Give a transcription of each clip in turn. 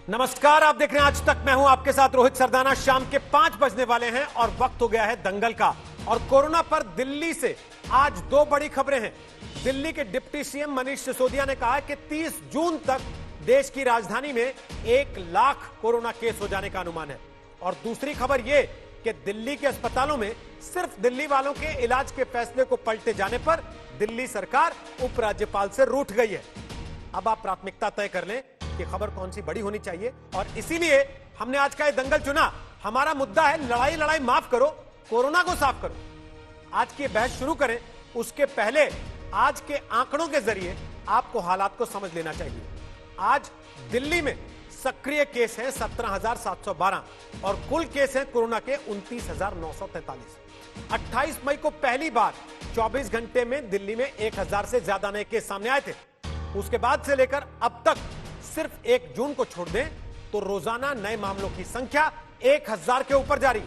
नमस्कार, आप देख रहे हैं आज तक। मैं हूं आपके साथ रोहित सरदाना। शाम के 5 बजने वाले हैं और वक्त हो गया है दंगल का। और कोरोना पर दिल्ली से आज 2 बड़ी खबरें हैं। दिल्ली के डिप्टी सीएम मनीष सिसोदिया ने कहा है कि 30 जून तक देश की राजधानी में 1 लाख कोरोना केस हो जाने का अनुमान है। और दूसरी खबर यह कि दिल्ली के अस्पतालों में सिर्फ दिल्ली वालों के इलाज के फैसले को पलटे जाने पर दिल्ली सरकार उपराज्यपाल से रूठ गई है। अब आप प्राथमिकता तय कर लें कि खबर कौन सी बड़ी होनी चाहिए, और इसीलिए हमने आज का ये दंगल चुना। हमारा मुद्दा है लड़ाई लड़ाई माफ करो, कोरोना को साफ करो। आज की बहस शुरू करें उसके पहले आज के आंकड़ों के जरिए आपको हालात को समझ लेना चाहिए। आज दिल्ली में सक्रिय केस हैं 17,712 और कुल केस हैं कोरोना के 29,943। 28 मई को पहली बार 24 घंटे में दिल्ली में 1,000 से ज्यादा नए केस सामने आए थे। उसके बाद से लेकर अब तक सिर्फ 1 जून को छोड़ दें तो रोजाना नए मामलों की संख्या 1,000 के ऊपर जा रही।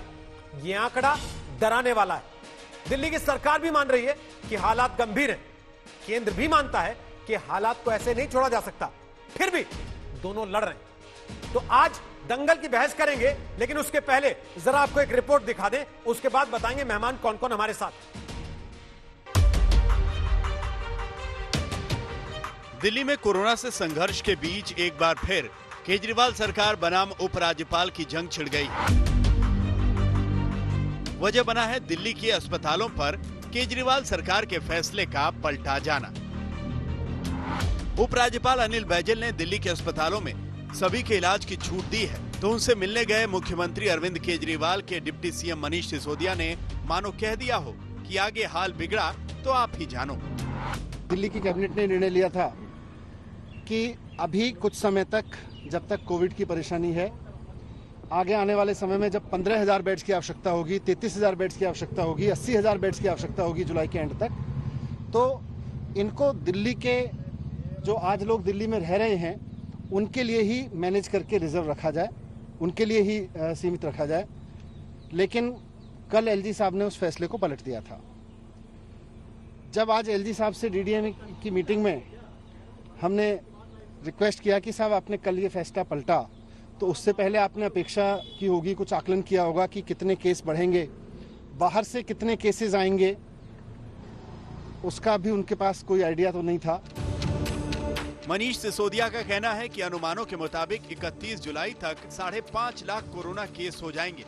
यह आंकड़ा डराने वाला है। दिल्ली की सरकार भी मान रही है कि हालात गंभीर हैं। केंद्र भी मानता है कि हालात को ऐसे नहीं छोड़ा जा सकता। फिर भी दोनों लड़ रहे हैं। तो आज दंगल की बहस करेंगे, लेकिन उसके पहले जरा आपको एक रिपोर्ट दिखा दें, उसके बाद बताएंगे मेहमान कौन कौन हमारे साथ। दिल्ली में कोरोना से संघर्ष के बीच एक बार फिर केजरीवाल सरकार बनाम उपराज्यपाल की जंग छिड़ गई। वजह बना है दिल्ली के अस्पतालों पर केजरीवाल सरकार के फैसले का पलटा जाना। उपराज्यपाल अनिल बैजल ने दिल्ली के अस्पतालों में सभी के इलाज की छूट दी है, तो उनसे मिलने गए मुख्यमंत्री अरविंद केजरीवाल के डिप्टी सीएम मनीष सिसोदिया ने मानो कह दिया हो कि आगे हाल बिगड़ा तो आप ही जानो। दिल्ली की कैबिनेट ने निर्णय लिया था कि अभी कुछ समय तक, जब तक कोविड की परेशानी है, आगे आने वाले समय में जब 15,000 बेड्स की आवश्यकता होगी, 33,000 बेड्स की आवश्यकता होगी, 80,000 बेड्स की आवश्यकता होगी जुलाई के एंड तक, तो इनको दिल्ली के जो आज लोग दिल्ली में रह रहे हैं उनके लिए ही मैनेज करके रिजर्व रखा जाए, उनके लिए ही सीमित रखा जाए। लेकिन कल एलजी साहब ने उस फैसले को पलट दिया था। जब आज एलजी साहब से डीडीएम की मीटिंग में हमने रिक्वेस्ट किया कि साहब आपने कल ये फैसला पलटा, तो उससे पहले आपने अपेक्षा की होगी, कुछ आकलन किया होगा कि कितने केस बढ़ेंगे, बाहर से कितने केसेस आएंगे, उसका भी उनके पास कोई आइडिया तो नहीं था। मनीष सिसोदिया का कहना है कि अनुमानों के मुताबिक 31 जुलाई तक 5.5 लाख कोरोना केस हो जाएंगे।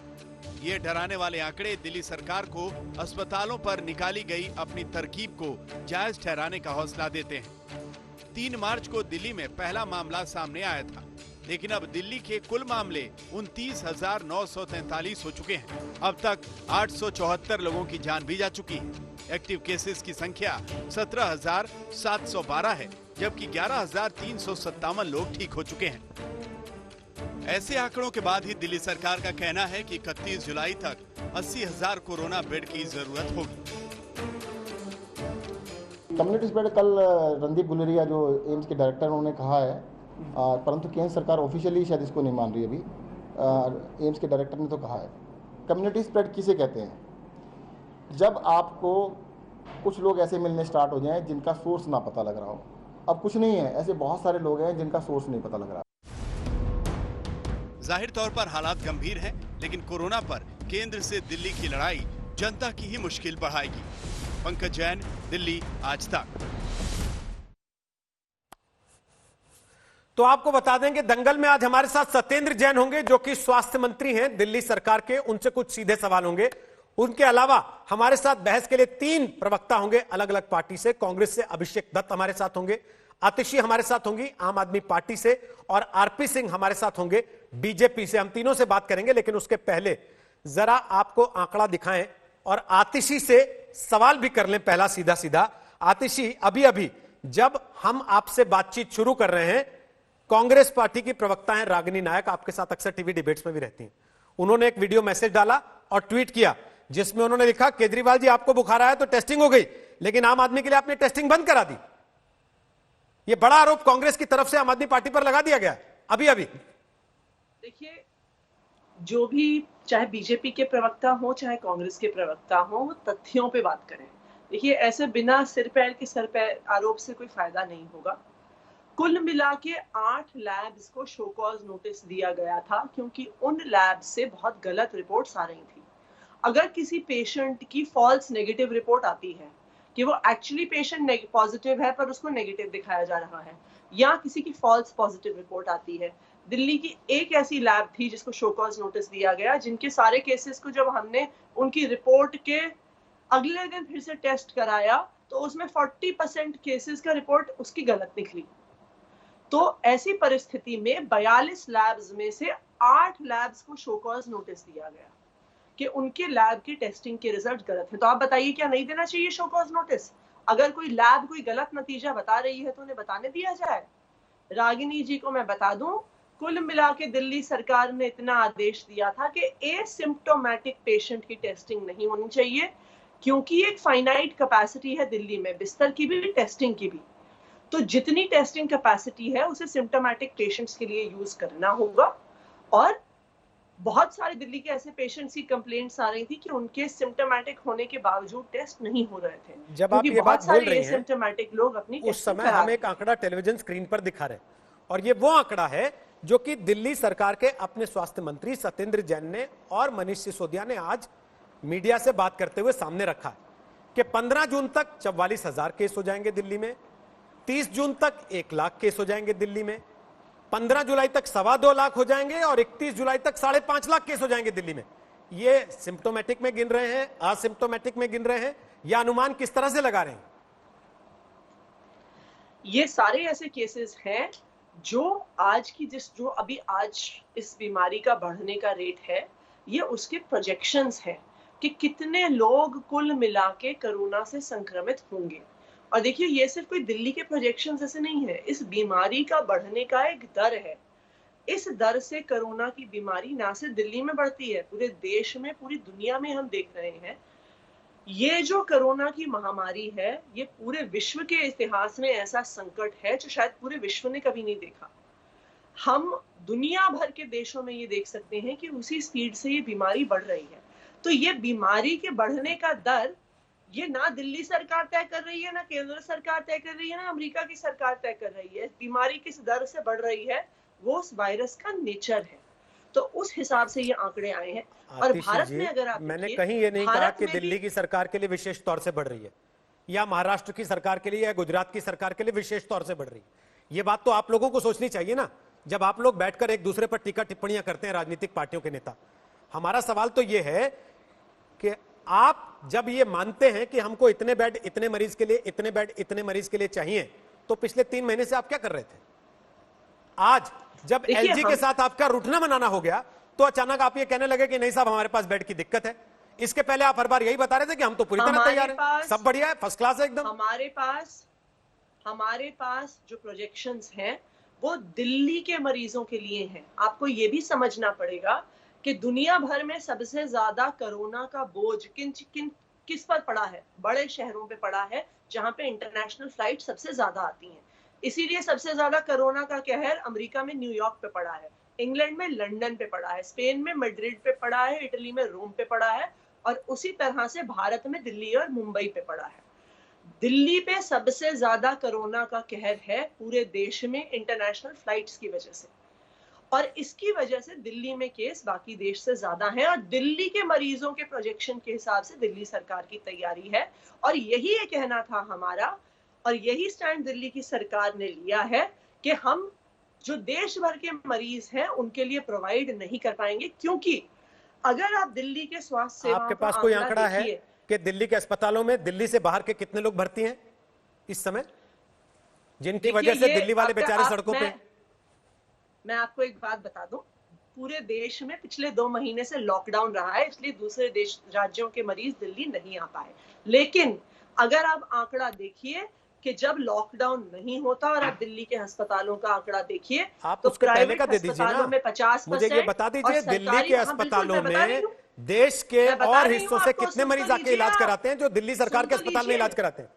ये डराने वाले आंकड़े दिल्ली सरकार को अस्पतालों पर निकाली गई अपनी तरकीब को जायज ठहराने का हौसला देते हैं। 3 मार्च को दिल्ली में पहला मामला सामने आया था, लेकिन अब दिल्ली के कुल मामले 29,943 हो चुके हैं। अब तक 874 लोगों की जान भी जा चुकी है। एक्टिव केसेस की संख्या 17,712 है, जबकि 11,357 लोग ठीक हो चुके हैं। ऐसे आंकड़ों के बाद ही दिल्ली सरकार का कहना है कि 31 जुलाई तक 80,000 कोरोना बेड की जरूरत होगी। कम्युनिटी बेड कल रणदीप गुलेरिया जो एम्स के डायरेक्टर उन्होंने कहा है, परंतु केंद्र सरकार ऑफिशियली शायद इसको नहीं मान रही। अभी एम्स के डायरेक्टर ने तो कहा है। कम्युनिटी स्प्रेड किसे कहते हैं? जब आपको कुछ लोग ऐसे मिलने स्टार्ट हो जाएं जिनका सोर्स ना पता लग रहा हो। अब कुछ नहीं है, ऐसे बहुत सारे लोग हैं जिनका सोर्स नहीं पता लग रहा। जाहिर तौर पर हालात गंभीर हैं, लेकिन कोरोना पर केंद्र से दिल्ली की लड़ाई जनता की ही मुश्किल बढ़ाएगी। पंकज जैन, दिल्ली आज तक। तो आपको बता दें कि दंगल में आज हमारे साथ सत्येंद्र जैन होंगे, जो कि स्वास्थ्य मंत्री हैं दिल्ली सरकार के। उनसे कुछ सीधे सवाल होंगे। उनके अलावा हमारे साथ बहस के लिए 3 प्रवक्ता होंगे अलग अलग पार्टी से। कांग्रेस से अभिषेक दत्त हमारे साथ होंगे, आतिशी हमारे साथ होंगी आम आदमी पार्टी से, और आरपी सिंह हमारे साथ होंगे बीजेपी से। हम तीनों से बात करेंगे, लेकिन उसके पहले जरा आपको आंकड़ा दिखाएं और आतिशी से सवाल भी कर लें। पहला सीधा सीधा आतिशी, अभी अभी जब हम आपसे बातचीत शुरू कर रहे हैं, कांग्रेस पार्टी की प्रवक्ता हैं रागिनी नायक, आपके साथ अक्सर टीवी डिबेट्स में भी रहती हैं। उन्होंने एक वीडियो मैसेज डाला और ट्वीट किया, जिसमें उन्होंने लिखा, केजरीवाल जी आपको बुखार आया तो टेस्टिंग हो गई, लेकिन आम आदमी के लिए आपने टेस्टिंग बंद करा दी। यह बड़ा आरोप कांग्रेस की तरफ से आम आदमी पार्टी पर लगा दिया गया अभी अभी। देखिए, जो भी चाहे बीजेपी के प्रवक्ता हो चाहे कांग्रेस के प्रवक्ता हो, तथ्यों पे बात करें। देखिए, ऐसे बिना सिर पैर के सर पैर आरोप से कोई फायदा नहीं होगा। कुल मिला के 8 लैब्स को शो कॉज नोटिस दिया गया था क्योंकि उन लैब से बहुत गलत रिपोर्ट्स आ रही थी। अगर किसी पेशेंट की फॉल्स नेगेटिव रिपोर्ट आती है कि वो एक्चुअली पेशेंट पॉजिटिव है पर उसको नेगेटिव दिखाया जा रहा है, या किसी की फॉल्स पॉजिटिव रिपोर्ट आती है, दिल्ली की एक ऐसी लैब थी जिसको शो कॉज नोटिस दिया गया, जिनके सारे केसेस को जब हमने उनकी रिपोर्ट के अगले दिन फिर से टेस्ट कराया तो उसमें 40% केसेस का रिपोर्ट उसकी गलत निकली। तो ऐसी परिस्थिति में 42 लैब्स में से 8 लैब्स को शो कॉज नोटिस दिया गया कि उनके लैब की टेस्टिंग के रिजल्ट गलत है। तो आप बताइए क्या नहीं देना चाहिए शो कॉज नोटिस? अगर कोई लैब कोई गलत नतीजा बता रही है तो उन्हें बताने दिया जाए। रागिनी जी को मैं बता दूं, कुल मिला के दिल्ली सरकार ने इतना आदेश दिया था कि एसिम्प्टोमेटिक पेशेंट की टेस्टिंग नहीं होनी चाहिए, क्योंकि एक फाइनाइट कैपेसिटी है दिल्ली में बिस्तर की भी टेस्टिंग की भी। तो जितनी टेस्टिंग कैपेसिटी है उसे सिम्प्टोमेटिक पेशेंट्स के लिए यूज करना होगा। और बहुत सारे दिल्ली के ऐसे पेशेंट्स की कंप्लेंट्स आ रही थी कि उनके सिम्प्टोमेटिक होने के बावजूद टेस्ट नहीं हो रहे थे। जब आप ये बात बोल रही हैं, सिम्प्टोमेटिक लोग अपनी उस समय हम एक आंकड़ा टेलीविजन स्क्रीन पर दिखा रहे और ये वो आंकड़ा है जो कि दिल्ली सरकार के अपने स्वास्थ्य मंत्री सत्येंद्र जैन ने और मनीष सिसोदिया ने आज मीडिया से बात करते हुए सामने रखा कि 15 जून तक 44,000 केस हो जाएंगे दिल्ली में, 30 जून तक 1 लाख केस हो जाएंगे दिल्ली में, 15 जुलाई तक 2.25 लाख हो जाएंगे और 31 जुलाई तक 5.5 लाख केस हो जाएंगे दिल्ली में। ये सिम्प्टोमेटिक में गिन रहे हैं, असिम्प्टोमेटिक में गिन रहे हैं, या अनुमान किस तरह से लगा रहे हैं? ये सारे ऐसे केसेस हैं जो अभी आज इस बीमारी का बढ़ने का रेट है, ये उसके प्रोजेक्शंस हैं कि कितने लोग कुल मिला के कोरोना से संक्रमित होंगे। और देखिए, ये सिर्फ कोई दिल्ली के प्रोजेक्शंस ऐसे नहीं है, इस बीमारी का बढ़ने का एक दर है। इस दर से कोरोना की बीमारी ना सिर्फ दिल्ली में बढ़ती है, पूरे देश में, पूरी दुनिया में हम देख रहे हैं। ये जो कोरोना की महामारी है, ये पूरे विश्व के इतिहास में ऐसा संकट है जो शायद पूरे विश्व ने कभी नहीं देखा। हम दुनिया भर के देशों में ये देख सकते हैं कि उसी स्पीड से ये बीमारी बढ़ रही है। तो ये बीमारी के बढ़ने का दर ये ना दिल्ली सरकार तय कर रही है, ना केंद्र सरकार तय कर रही है, ना अमेरिका की सरकार तय कर रही है। बीमारी किस दर से बढ़ रही है वो उस वायरस का नेचर है। तो उस हिसाब से ये आंकड़े आए हैं। और भारत में अगर आप मैंने कहीं ये नहीं कहा कि दिल्ली की सरकार के लिए विशेष तौर से बढ़ रही है, या महाराष्ट्र की सरकार के लिए या गुजरात की सरकार के लिए विशेष तौर से बढ़ रही है। ये बात तो आप लोगों को सोचनी चाहिए ना, जब आप लोग बैठकर एक दूसरे पर टीका टिप्पणियां करते हैं, राजनीतिक पार्टियों के नेता। हमारा सवाल तो ये है कि आप जब ये मानते हैं कि हमको इतने बेड इतने मरीज के लिए, इतने बेड इतने मरीज के लिए चाहिए, तो पिछले 3 महीने से आप क्या कर रहे थे? आज जब एलजी के साथ आपका रूठना बनाना हो गया तो अचानक आप ये कहने लगे कि नहीं साहब, हमारे पास बेड की दिक्कत है। इसके पहले आप हर बार यही बता रहे थे कि हम तो पूरी तरह तैयार हैं, सब बढ़िया है, फर्स्ट क्लास है एकदम। हमारे पास जो प्रोजेक्शंस हैं वो दिल्ली के मरीजों के लिए हैं। आपको ये भी समझना पड़ेगा कि दुनिया भर में सबसे ज्यादा कोरोना का बोझ किस पर पड़ा है? बड़े शहरों पे पड़ा है, जहां पे इंटरनेशनल फ्लाइट सबसे ज्यादा आती हैं। इसीलिए सबसे ज्यादा कोरोना का कहर अमेरिका में न्यूयॉर्क पे पड़ा है, इंग्लैंड में लंदन पे पड़ा है, स्पेन में मैड्रिड पे पड़ा है, इटली में रोम पे पड़ा है, और उसी तरह से भारत में दिल्ली और मुंबई पे पड़ा है। दिल्ली पे सबसे ज्यादा कोरोना का कहर है पूरे देश में इंटरनेशनल फ्लाइट्स की वजह से, और इसकी वजह से दिल्ली में केस बाकी देश से ज्यादा हैं। और दिल्ली के मरीजों के प्रोजेक्शन के हिसाब से दिल्ली सरकार की तैयारी है, और यही ये कहना था हमारा, और यही स्टैंड दिल्ली की सरकार ने लिया है कि हम जो देश भर के मरीज हैं उनके लिए प्रोवाइड नहीं कर पाएंगे। क्योंकि अगर आप दिल्ली के स्वास्थ्य सेवाओं आपके पास कोई आंकड़ा है कि दिल्ली के अस्पतालों में दिल्ली से बाहर के कितने लोग भर्ती हैं इस समय, जिनकी वजह से दिल्ली वाले बेचारे सड़कों पे? मैं आपको एक बात बता दूं, पूरे देश में पिछले 2 महीने से लॉकडाउन रहा है, इसलिए दूसरे राज्यों के मरीज दिल्ली नहीं आ पाए। लेकिन अगर आप आंकड़ा देखिए कि जब लॉकडाउन नहीं होता और आप दिल्ली के अस्पतालों का आंकड़ा देखिए, आप तो उसके पहले का दे दीजिए अस्पतालों में 50%, मुझे ये बता दीजिए दिल्ली के अस्पतालों में देश के और हिस्सों से कितने मरीज आके इलाज कराते हैं जो दिल्ली सरकार के अस्पताल में इलाज कराते हैं?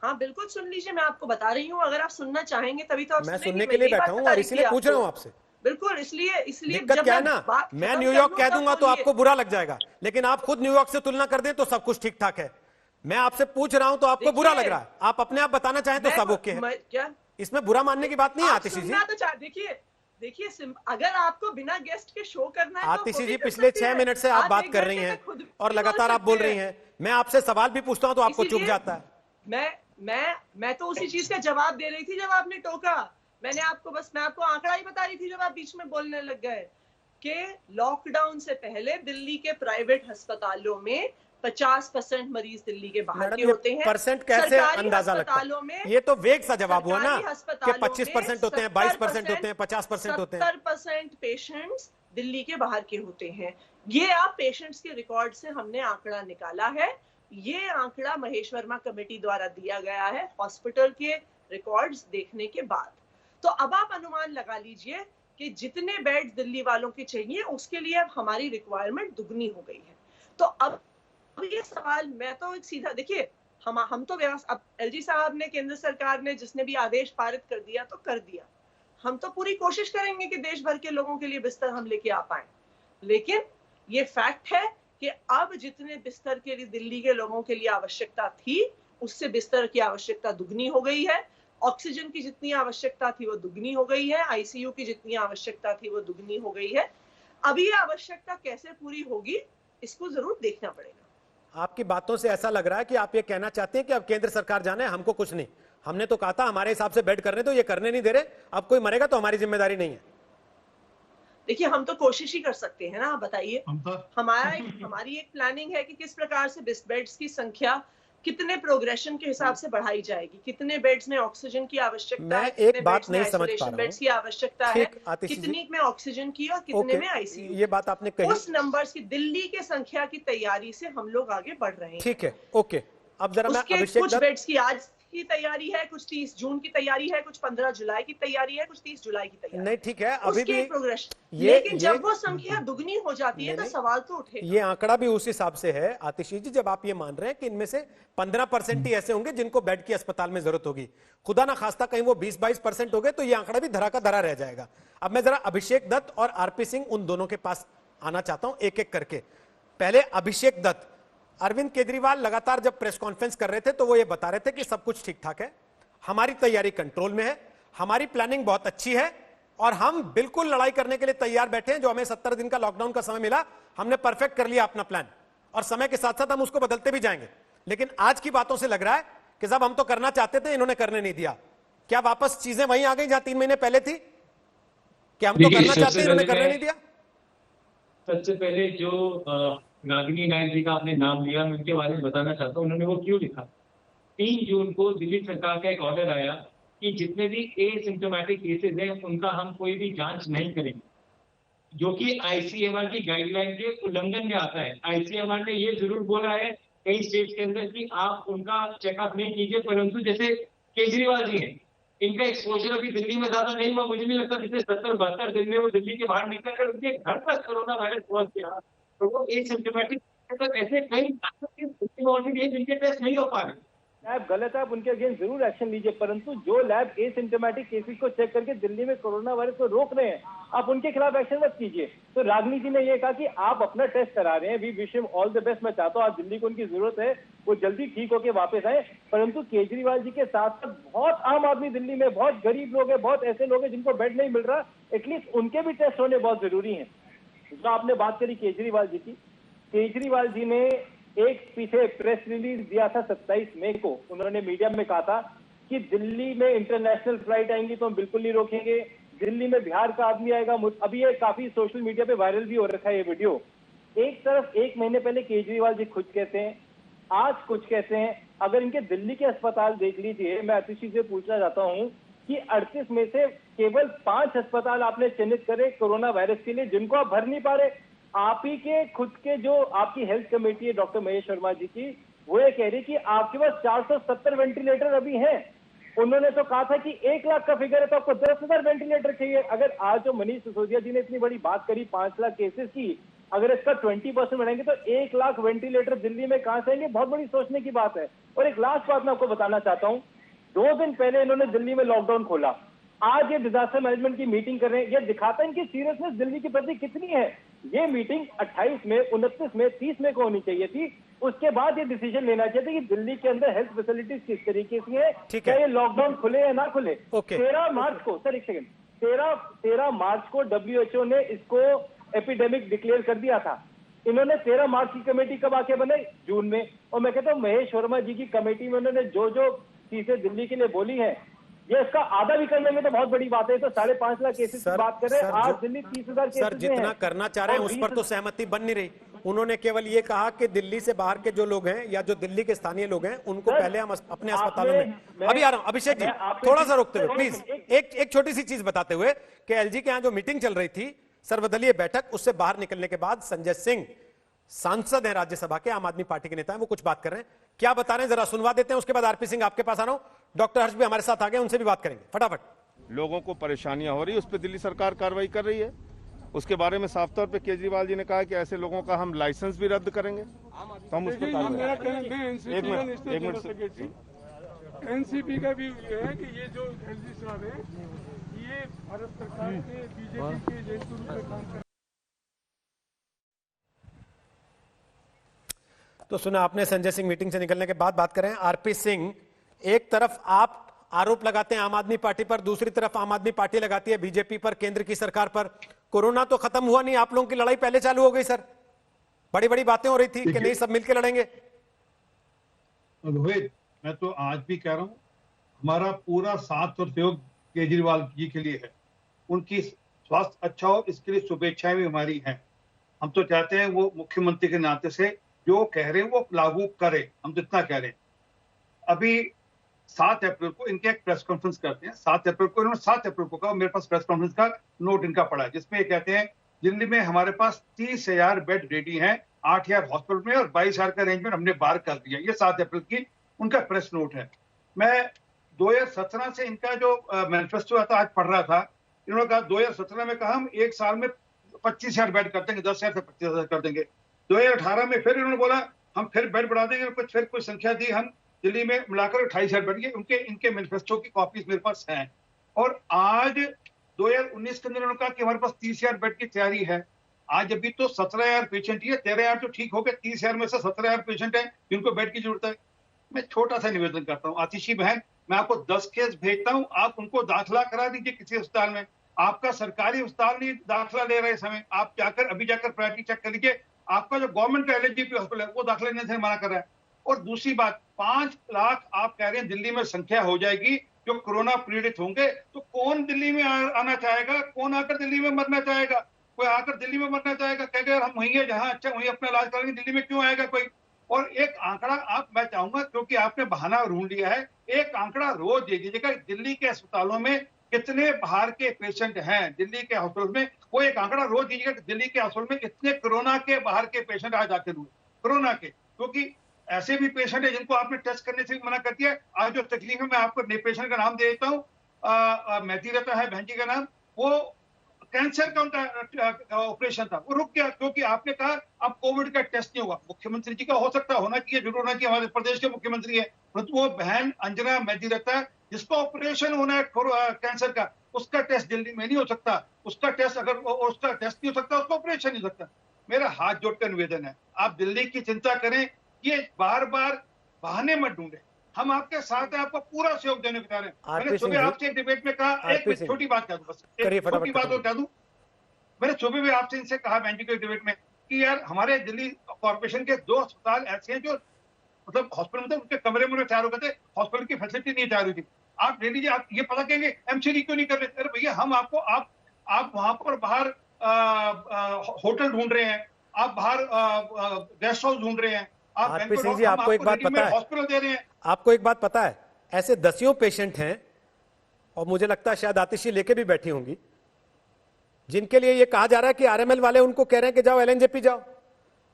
हाँ बिल्कुल, सुन लीजिए, मैं आपको बता रही हूँ। अगर आप सुनना चाहेंगे तभी तो आप मैं सुनने के लिए बैठा हूँ और इसीलिए पूछ रहा हूँ आपसे। बिल्कुल, इसलिए दिक्कत क्या है ना, मैं न्यूयॉर्क कह दूंगा तो आपको बुरा लग जाएगा, लेकिन आप खुद न्यूयॉर्क से तुलना कर दें तो सब कुछ ठीक ठाक है। मैं आपसे पूछ रहा हूं तो आपको बुरा लग रहा है, आप अपने आप बताना चाहें तो सब ओके है। इसमें बुरा मानने की बात नहीं है आप आतिशी जी। सुनना तो देखिए अगर आपको बिना गेस्ट के शो करना है तो आतिशी वो भी जी कर पिछले सकती 6 है। मिनट से आप बात एक कर घंटे रही हैं तक खुद भी और बोल लगातार आप सकते बोल रही हैं। हैं। मैं आपसे सवाल भी पूछता हूं तो आपको चुप इसीलिए जाता है। मैं तो उसी चीज का जवाब दे रही थी जब आपने टोका। मैं आपको आंकड़ा ही बता रही थी जब आप बीच में बोलने लग गए कि लॉकडाउन से पहले दिल्ली के प्राइवेट अस्पतालों में 50% मरीज दिल्ली के बाहर मैडम के ये होते हैं। परसेंट कैसे सरकारी अंदाजा लगता अस्पतालों में है? ये तो वेग सा जवाब हुआ ना सरकारी कि अस्पतालों 25% होते हैं, 22% होते हैं, 50% होते हैं। 70% पेशेंट्स दिल्ली के बाहर के होते हैं। ये आप पेशेंट्स के रिकॉर्ड से हमने आंकड़ा निकाला है। ये आंकड़ा महेश वर्मा कमेटी द्वारा दिया गया है हॉस्पिटल के रिकॉर्ड्स देखने के बाद। तो अब आप अनुमान लगा लीजिए कि जितने बेड्स दिल्ली वालों के चाहिए उसके लिए अब हमारी रिक्वायरमेंट दुगनी हो गई है। तो अब ये सवाल मैं तो सीधा देखिए हम तो अब एलजी साहब ने, केंद्र सरकार ने जिसने भी आदेश पारित कर दिया तो कर दिया। हम तो पूरी कोशिश करेंगे कि देश भर के लोगों के लिए बिस्तर हम लेके आ पाए, लेकिन ये फैक्ट है कि अब जितने बिस्तर के लिए दिल्ली के लोगों के लिए आवश्यकता थी उससे बिस्तर की आवश्यकता दुगनी हो गई है। ऑक्सीजन की जितनी आवश्यकता थी वो दुगनी हो गई है। आईसीयू की जितनी आवश्यकता थी वो दुगनी हो गई है। अभी ये आवश्यकता कैसे पूरी होगी इसको जरूर देखना पड़ेगा। आपकी बातों से ऐसा लग रहा है कि आप ये कहना चाहते हैं कि अब केंद्र सरकार जाने, हमको कुछ नहीं। हमने तो कहा था हमारे हिसाब से बेड करने, तो ये करने नहीं दे रहे। अब कोई मरेगा तो हमारी जिम्मेदारी नहीं है। देखिए हम तो कोशिश ही कर सकते हैं ना। आप बताइए, हमारी एक प्लानिंग है कि किस प्रकार से बेड्स की संख्या कितने प्रोग्रेशन के हिसाब से बढ़ाई जाएगी, कितने बेड्स में ऑक्सीजन की आवश्यकता है, एक बात नहीं समझ पा रहा बेड्स की आवश्यकता है, कितनी में ऑक्सीजन की और कितने में आईसीयू। ये बात आपने कही। उस नंबर्स की दिल्ली के संख्या की तैयारी से हम लोग आगे बढ़ रहे हैं। ठीक है, ओके। अब जरा मैं अभिषेक कुछ बेड्स की आज की तैयारी है, कुछ 30 जून की तैयारी है, कुछ 15 जुलाई की तैयारी है, कुछ 30 जुलाई की तैयारी। नहीं ठीक है, अभी भी प्रोग्रेस। लेकिन जब वो संख्या दुगनी हो जाती है तो सवाल तो उठेगा। ये आंकड़ा भी उस हिसाब से है आतिशी जी, जब आप ये मान रहे हैं कि इनमें से 15% ही ऐसे होंगे जिनको बेड की अस्पताल में जरूरत होगी। खुदा ना खास्ता कहीं वो 20-22% हो गए तो ये आंकड़ा भी धरा का धरा रह जाएगा। अब मैं जरा अभिषेक दत्त और आरपी सिंह उन दोनों के पास आना चाहता हूं एक एक करके। पहले अभिषेक दत्त, अरविंद केजरीवाल लगातार जब प्रेस कॉन्फ्रेंस कर रहे थे तो वो ये बता रहे थे कि सब कुछ ठीक ठाक है, हमारी तैयारी कंट्रोल में है, हमारी प्लानिंग बहुत अच्छी है और हम बिल्कुल लड़ाई करने के लिए तैयार बैठे हैं। जो हमें 70 दिन का लॉकडाउन का समय मिला, हमने परफेक्ट कर लिया अपना प्लान और समय के साथ साथ हम उसको बदलते भी जाएंगे। लेकिन आज की बातों से लग रहा है कि साहब हम तो करना चाहते थे, इन्होंने करने नहीं दिया। क्या वापस चीजें वहीं आ गई जहां 3 महीने पहले थी कि हम तो करना चाहते, इन्होंने करने नहीं दिया? सबसे पहले जो रागिनी नायक जी का आपने नाम लिया, मैं उनके बारे में बताना चाहता हूँ उन्होंने वो क्यों लिखा। 3 जून को दिल्ली सरकार का एक ऑर्डर आया कि जितने भी एसिम्प्टोमेटिक केसेस हैं उनका हम कोई भी जांच नहीं करेंगे, जो कि आईसीएमआर की गाइडलाइन के उल्लंघन में आता है। आईसीएमआर ने ये जरूर बोला है कई स्टेट्स के अंदर कि आप उनका चेकअप नहीं कीजिए, परंतु जैसे केजरीवाल जी हैं, इनका एक्सपोजर अभी दिल्ली में ज्यादा नहीं हुआ। मुझे नहीं लगता पिछले 70-72 दिन में वो दिल्ली के बाहर निकल कर उनके घर पर कोरोना वायरस पहुंच गया। तो वो एसिम्प्टोमेटिक ऐसे कई ऑलरेडी जिनके टेस्ट नहीं हो पा रहे। लैब गलत है, आप उनके अगेंस्ट जरूर एक्शन लीजिए, परंतु जो लैब एसिम्प्टोमेटिक केसेस को चेक करके दिल्ली में कोरोना वायरस को रोक रहे हैं, आप उनके खिलाफ एक्शन मत कीजिए। तो रागिनी जी ने ये कहा कि आप अपना टेस्ट करा रहे हैं, we wish him all the best. मैं चाहता हूँ आज दिल्ली को उनकी जरूरत है, वो जल्दी ठीक होकर वापस आए। परंतु केजरीवाल जी के साथ साथ बहुत आम आदमी दिल्ली में, बहुत गरीब लोग हैं, बहुत ऐसे लोग हैं जिनको बेड नहीं मिल रहा, एटलीस्ट उनके भी टेस्ट होने बहुत जरूरी है। जो आपने बात करी केजरीवाल जी की, केजरीवाल जी ने एक पीछे प्रेस रिलीज दिया था 27 मई को। उन्होंने मीडिया में कहा था कि दिल्ली में इंटरनेशनल फ्लाइट आएंगी तो हम बिल्कुल नहीं रोकेंगे, दिल्ली में बिहार का आदमी आएगा। अभी ये काफी सोशल मीडिया पे वायरल भी हो रखा है ये वीडियो। एक तरफ 1 महीने पहले केजरीवाल जी खुद कहते हैं, आज कुछ कहते हैं। अगर इनके दिल्ली के अस्पताल देख लीजिए, मैं आतिशी से पूछना चाहता हूँ कि 38 में से केवल 5 अस्पताल आपने चिन्हित करे कोरोना वायरस के लिए जिनको आप भर नहीं पा रहे। आप ही के खुद के जो आपकी हेल्थ कमेटी है डॉक्टर महेश वर्मा जी की, वो ये कह रही कि आपके पास 470 वेंटिलेटर अभी हैं। उन्होंने तो कहा था कि 1 लाख का फिगर है तो आपको 10,000 वेंटिलेटर चाहिए। अगर आज जो मनीष सिसोदिया जी ने इतनी बड़ी बात करी 5 लाख केसेस की, अगर इसका 20% बढ़ाएंगे तो 1 लाख वेंटिलेटर दिल्ली में कहां से आएंगे? बहुत बड़ी सोचने की बात है। और एक लास्ट बात मैं आपको बताना चाहता हूं, 2 दिन पहले इन्होंने दिल्ली में लॉकडाउन खोला, आज ये डिजास्टर मैनेजमेंट की मीटिंग कर रहे हैं, ये दिखाता है इनकी सीरियसनेस दिल्ली के प्रति कितनी है। ये मीटिंग 28 में, 29 में, 30 में को होनी चाहिए थी। उसके बाद ये डिसीजन लेना चाहिए था कि दिल्ली के अंदर हेल्थ फैसिलिटीज किस तरीके से है, क्या ये लॉकडाउन खुले या ना खुले। 13 मार्च को, सर एक सेकंड, 13 मार्च को WHO ने इसको एपिडेमिक डिक्लेयर कर दिया था। इन्होंने 13 मार्च की कमेटी कब आके बनाई? जून में। और मैं कहता हूँ महेश वर्मा जी की कमेटी में उन्होंने जो जो चीजें दिल्ली के लिए बोली है, ये इसका आधा भी कर लेंगे तो बहुत बड़ी बात है। तो 5.5 लाख केसेस की बात कर रहे हैं, आज दिल्ली 30,000 केसेस सर जितना करना चाह रहे हैं उस पर तो सहमति बन नहीं रही। उन्होंने केवल ये कहा कि दिल्ली से बाहर के जो लोग हैं या जो दिल्ली के स्थानीय लोग हैं उनको पहले हम अपने अस्पतालों में। अभी आ रहा हूं अभिषेक जी, थोड़ा सा रोकते हुए प्लीज, एक छोटी सी चीज बताते हुए कि एलजी के यहाँ जो मीटिंग चल रही थी, सर्वदलीय बैठक, उससे बाहर निकलने के बाद संजय सिंह सांसद हैं राज्यसभा के, आम आदमी पार्टी के नेता हैं, वो कुछ बात कर रहे हैं। क्या बता रहे हैं जरा सुनवा देते हैं, उसके बाद आरपी सिंह आपके पास आ रहा हूं। डॉक्टर हर्ष भी हमारे साथ आ गए, उनसे भी बात करेंगे फटाफट। लोगों को परेशानियां हो रही है, उस पर दिल्ली सरकार कार्रवाई कर रही है। उसके बारे में साफ तौर पे केजरीवाल जी ने कहा कि ऐसे लोगों का हम लाइसेंस भी रद्द करेंगे, तो हम उस पर एनसीपी का भी ये है कि ये जो एलजी साहब है ये भारत सरकार के बीजेपी के एजेंट के रूप में काम कर। तो सुना आपने संजय सिंह मीटिंग से निकलने के बाद। बात करें आरपी सिंह, एक तरफ आप आरोप लगाते हैं आम आदमी पार्टी पर, दूसरी तरफ आम आदमी पार्टी लगाती है बीजेपी पर, केंद्र की सरकार पर। कोरोना तो खत्म हुआ नहीं, आप लोगों की लड़ाई पहले चालू हो गई सर। बड़ी बड़ी बातें हो रही थी कि नहीं सब मिलकर लड़ेंगे। रोहित, मैं तो आज भी कह रहा हूं, हमारा पूरा साथ और सहयोग केजरीवाल जी के लिए है। उनकी स्वास्थ्य अच्छा हो इसके लिए शुभेच्छाएं भी हमारी हैं। हम तो चाहते हैं वो मुख्यमंत्री के नाते से जो कह रहे हैं वो लागू करे, हम तो इतना कह रहे हैं। अभी 7 अप्रैल को इनके एक प्रेस कॉन्फ्रेंस करते हैं। 7 अप्रैल को इन्होंने 7 अप्रैल को कहा, मेरे पास प्रेस कॉन्फ्रेंस का नोट इनका पड़ा है, जिसमें ये कहते हैं दिल्ली में हमारे पास 30,000 बेड रेडी हैं, 8,000 हॉस्पिटल में और 22,000 का अरेंजमेंट हमने बाहर कर दिया। ये 7 अप्रैल की उनका प्रेस नोट है। मैं 2017 से इनका जो मैनिफेस्टो था आज पढ़ रहा था। इन्होंने कहा 2017 में कहा हम एक साल में 25,000 बेड कर देंगे, 10,000 से 25,000 कर देंगे। 2018 में फिर इन्होंने बोला हम फिर बेड बढ़ा देंगे, कुछ फिर कोई संख्या दी, हम दिल्ली में मिलाकर 28,000 बेड। ये इनके मैनिफेस्टो की कॉपीज मेरे पास हैं। और आज 2019 के अंदर उन्होंने कहा कि हमारे पास 30,000 बेड की तैयारी है। आज अभी तो 17,000 पेशेंट ही है, 13,000 तो ठीक हो गए, 30,000 में से 17,000 पेशेंट है जिनको बेड की जरूरत है। मैं छोटा सा निवेदन करता हूँ, आतिशी बहन, मैं आपको 10 केस भेजता हूँ, आप उनको दाखिला करा दीजिए किसी अस्पताल में। आपका सरकारी अस्पताल नहीं दाखिला ले रहे इस समय, आप जाकर अभी जाकर प्रायोरिटी चेक कर लीजिए। आपका जो गवर्नमेंट का एलएनजेपी हॉस्पिटल है वो दाखिला लेने से मना कर रहा है। और दूसरी बात, 5 लाख आप कह रहे हैं दिल्ली में संख्या हो जाएगी जो कोरोना पीड़ित होंगे, तो कौन दिल्ली में आना चाहेगा? कौन आकर दिल्ली में मरना चाहेगा? कोई आकर दिल्ली में मरना चाहेगा? कहेगा यार हम वहीं है जहां अच्छा वहीं अपना इलाज करेंगे, दिल्ली में क्यों आएगा कोई? और एक आंकड़ा आप मैं चाहूंगा, क्योंकि आपने बहाना ढूंढ लिया है, एक आंकड़ा रोज दे दीजिएगा दिल्ली के अस्पतालों में कितने बाहर के पेशेंट हैं। दिल्ली के हॉस्पिटल में वो एक आंकड़ा रोज दीजिएगा कि दिल्ली के हॉस्पिटल में कितने कोरोना के बाहर के पेशेंट आज आते हुए कोरोना के, क्योंकि ऐसे भी पेशेंट है जिनको आपने टेस्ट करने से मना कर दिया। आज जो तकलीफ है, मैं आपको पेशेंट का नाम दे देता हूँ, मेहती रहता है बहन जी का नाम, वो कैंसर का उनका ऑपरेशन था, वो रुक गया क्योंकि आपने कहा अब कोविड का टेस्ट नहीं हुआ। मुख्यमंत्री जी का हो सकता होना चाहिए, जरूर होना चाहिए, हमारे प्रदेश के मुख्यमंत्री है, परंतु वो बहन अंजना मेहती रहता है जिसका ऑपरेशन होना है कैंसर का, उसका टेस्ट दिल्ली में नहीं हो सकता। उसका टेस्ट अगर उसका टेस्ट नहीं हो सकता, उसका ऑपरेशन नहीं हो सकता। मेरा हाथ जोड़कर निवेदन है, आप दिल्ली की चिंता करें, ये बार बार बहाने मत ढूंढे, हम आपके साथ हैं, आपको पूरा सहयोग देने को तैयार हैं। मैंने सुबह आपसे डिबेट में कहा, एक छोटी बात कह दूं, बस एक छोटी बात और कह दूं, मैंने सुबह भी आपसे इनसे कहा बहन जी के डिबेट में कि यार हमारे दिल्ली कॉर्पोरेशन के 2 अस्पताल ऐसे हैं जो मतलब हॉस्पिटल में उनके कमरे में तैयार हो गए थे, हॉस्पिटल की फैसिलिटी नहीं तैयार हुई थी। आप ले लीजिए, आप ये पता कहेंगे एमसीडी क्यों नहीं कर रहे? अरे भैया हम आपको आप वहां पर बाहर होटल ढूंढ रहे हैं, आप बाहर गेस्ट हाउस ढूंढ रहे हैं, आरपी सिंह जी आपको एक बात पता है, हॉस्पिटल दे रहे हैं। आपको एक बात पता है, ऐसे दसियों पेशेंट हैं और मुझे लगता है शायद आतिशी लेके भी बैठी होंगी, जिनके लिए ये कहा जा रहा है कि आरएमएल वाले उनको कह रहे हैं कि जाओ एलएनजेपी जाओ,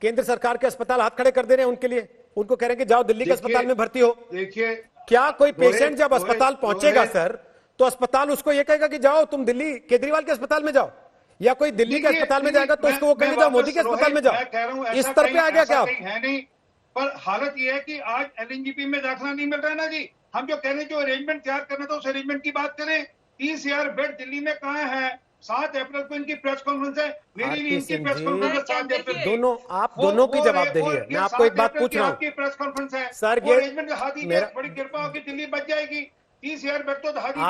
केंद्र सरकार के अस्पताल हाथ खड़े कर दे रहे हैं उनके लिए, उनको कह रहे हैं कि जाओ दिल्ली के अस्पताल में भर्ती हो। देखिए, क्या कोई पेशेंट जब अस्पताल पहुंचेगा सर, तो अस्पताल उसको ये कहेगा कि जाओ तुम दिल्ली केजरीवाल के अस्पताल में जाओ, या कोई दिल्ली के अस्पताल में जाएगा तो उसको वो कहेंगे जाओ मोदी के अस्पताल में जाओ? इस स्तर पे आ गया क्या? है नहीं, पर हालत ये है कि आज एलएनजेपी में दाखिला नहीं मिल रहा है ना जी। हम जो कह रहे हैं जो अरेंजमेंट तैयार करना था उस अरेंजमेंट की बात करें। 30,000 बेड दिल्ली में कहाँ है? 7 अप्रैल को इनकी प्रेस कॉन्फ्रेंस है, मेरी भी इनकी प्रेस कॉन्फ्रेंस है 7 अप्रैल। दोनों आप दोनों की जवाबदेही है। मैं आपको एक बात पूछ रहा हूँ, आपकी प्रेस कॉन्फ्रेंस है सर, वो ये अरेंजमेंट दिखा दीजिए, बड़ी कृपा होगी दिल्ली बच जाएगी। 30,000 बेड तो दिखा दीजिए।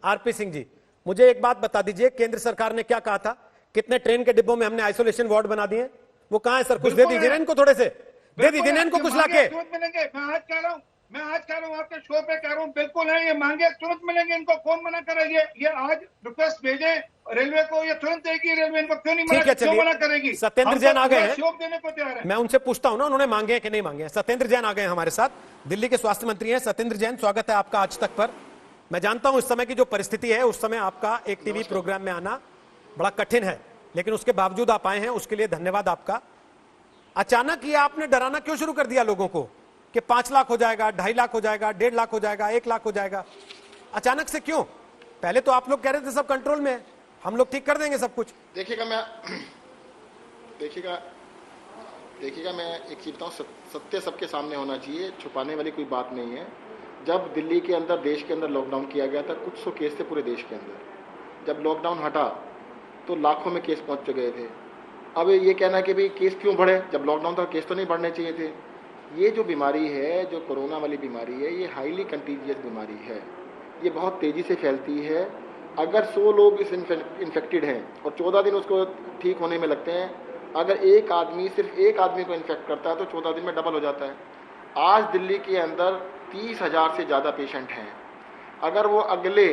आरपी सिंह जी, मुझे एक बात बता दीजिए, केंद्र सरकार ने क्या कहा था? कितने ट्रेन के डिब्बों में हमने आइसोलेशन वार्ड बना दिए? वो कहाँ है सर? कुछ दे दीजिए ना इनको, थोड़े से दे दीजिए ना इनको कुछ लाके। तुरंत मिलेंगे, मैं आज कह रहा हूँ आपके शो पे कह रहा हूँ, बिल्कुल है, ये मांगे तुरंत मिलेंगे इनको। कौन मना करेगी? ये आज रिक्वेस्ट भेजे रेलवे को, ये तुरंत देगी रेलवे, इनको क्यों नहीं मना, क्यों मना करेगी? सत्येंद्र जैन आ गए हैं, सहयोग देने को तैयार है। मैं उनसे पूछता हूं ना, उन्होंने मांगे हैं कि नहीं मांगे हैं। सत्येंद्र जैन आ गए हैं हमारे साथ, दिल्ली के स्वास्थ्य मंत्री हैं। सत्येंद्र जैन, स्वागत है आपका आज तक पर। मैं जानता हूं इस समय की जो परिस्थिति है, उस समय आपका एक टीवी प्रोग्राम में आना बड़ा कठिन है, लेकिन उसके बावजूद आप आए हैं, उसके लिए धन्यवाद आपका। अचानक ये आपने डराना क्यों शुरू कर दिया लोगों को कि 5 लाख हो जाएगा, 2.5 लाख हो जाएगा, 1.5 लाख हो जाएगा, 1 लाख हो जाएगा? अचानक से क्यों? पहले तो आप लोग कह रहे थे सब कंट्रोल में है, हम लोग ठीक कर देंगे सब कुछ। देखिएगा मैं एक चीज बताऊं, सत्य सबके सामने होना चाहिए, छुपाने वाली कोई बात नहीं है। जब दिल्ली के अंदर, देश के अंदर लॉकडाउन किया गया था, कुछ 100 केस थे पूरे देश के अंदर। जब लॉकडाउन हटा तो लाखों में केस पहुंच गए थे। अब ये कहना कि भाई केस क्यों बढ़े, जब लॉकडाउन था केस तो नहीं बढ़ने चाहिए थे। ये जो बीमारी है, जो कोरोना वाली बीमारी है, ये हाईली कंटीजियस बीमारी है, ये बहुत तेज़ी से फैलती है। अगर 100 लोग इस इन्फेक्टेड हैं और 14 दिन उसको ठीक होने में लगते हैं, अगर एक आदमी, सिर्फ एक आदमी को इन्फेक्ट करता है तो 14 दिन में डबल हो जाता है। आज दिल्ली के अंदर 30,000 से ज़्यादा पेशेंट हैं। अगर वो अगले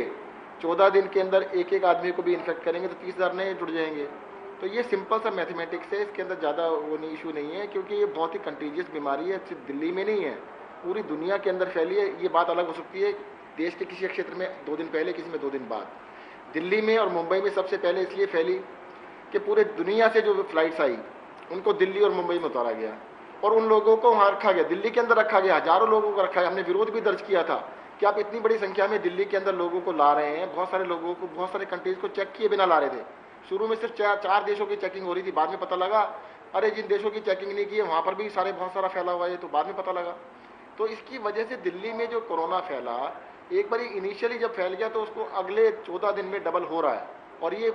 14 दिन के अंदर एक आदमी को भी इन्फेक्ट करेंगे तो 30,000 नए जुड़ जाएंगे। तो ये सिंपल सा मैथमेटिक्स है, इसके अंदर ज़्यादा वो नहीं, इशू नहीं है, क्योंकि ये बहुत ही कंटीजियस बीमारी है। सिर्फ दिल्ली में नहीं है, पूरी दुनिया के अंदर फैली है। ये बात अलग हो सकती है देश के किसी क्षेत्र में 2 दिन पहले, किसी में 2 दिन बाद। दिल्ली में और मुंबई में सबसे पहले इसलिए फैली कि पूरे दुनिया से जो फ्लाइट्स आई उनको दिल्ली और मुंबई में उतारा गया और उन लोगों को वहाँ रखा गया, दिल्ली के अंदर रखा गया, हजारों लोगों को रखा गया। हमने विरोध भी दर्ज किया था कि आप इतनी बड़ी संख्या में दिल्ली के अंदर लोगों को ला रहे हैं। बहुत सारे लोगों को, बहुत सारे कंट्रीज को चेक किए बिना ला रहे थे। शुरू में सिर्फ 4 देशों की चेकिंग हो रही थी, बाद में पता लगा अरे जिन देशों की चेकिंग नहीं की है वहाँ पर भी बहुत सारा फैला हुआ है, तो बाद में पता लगा। तो इसकी वजह से दिल्ली में जो कोरोना फैला, एक बार इनिशियली जब फैल गया तो उसको अगले 14 दिन में डबल हो रहा है। और ये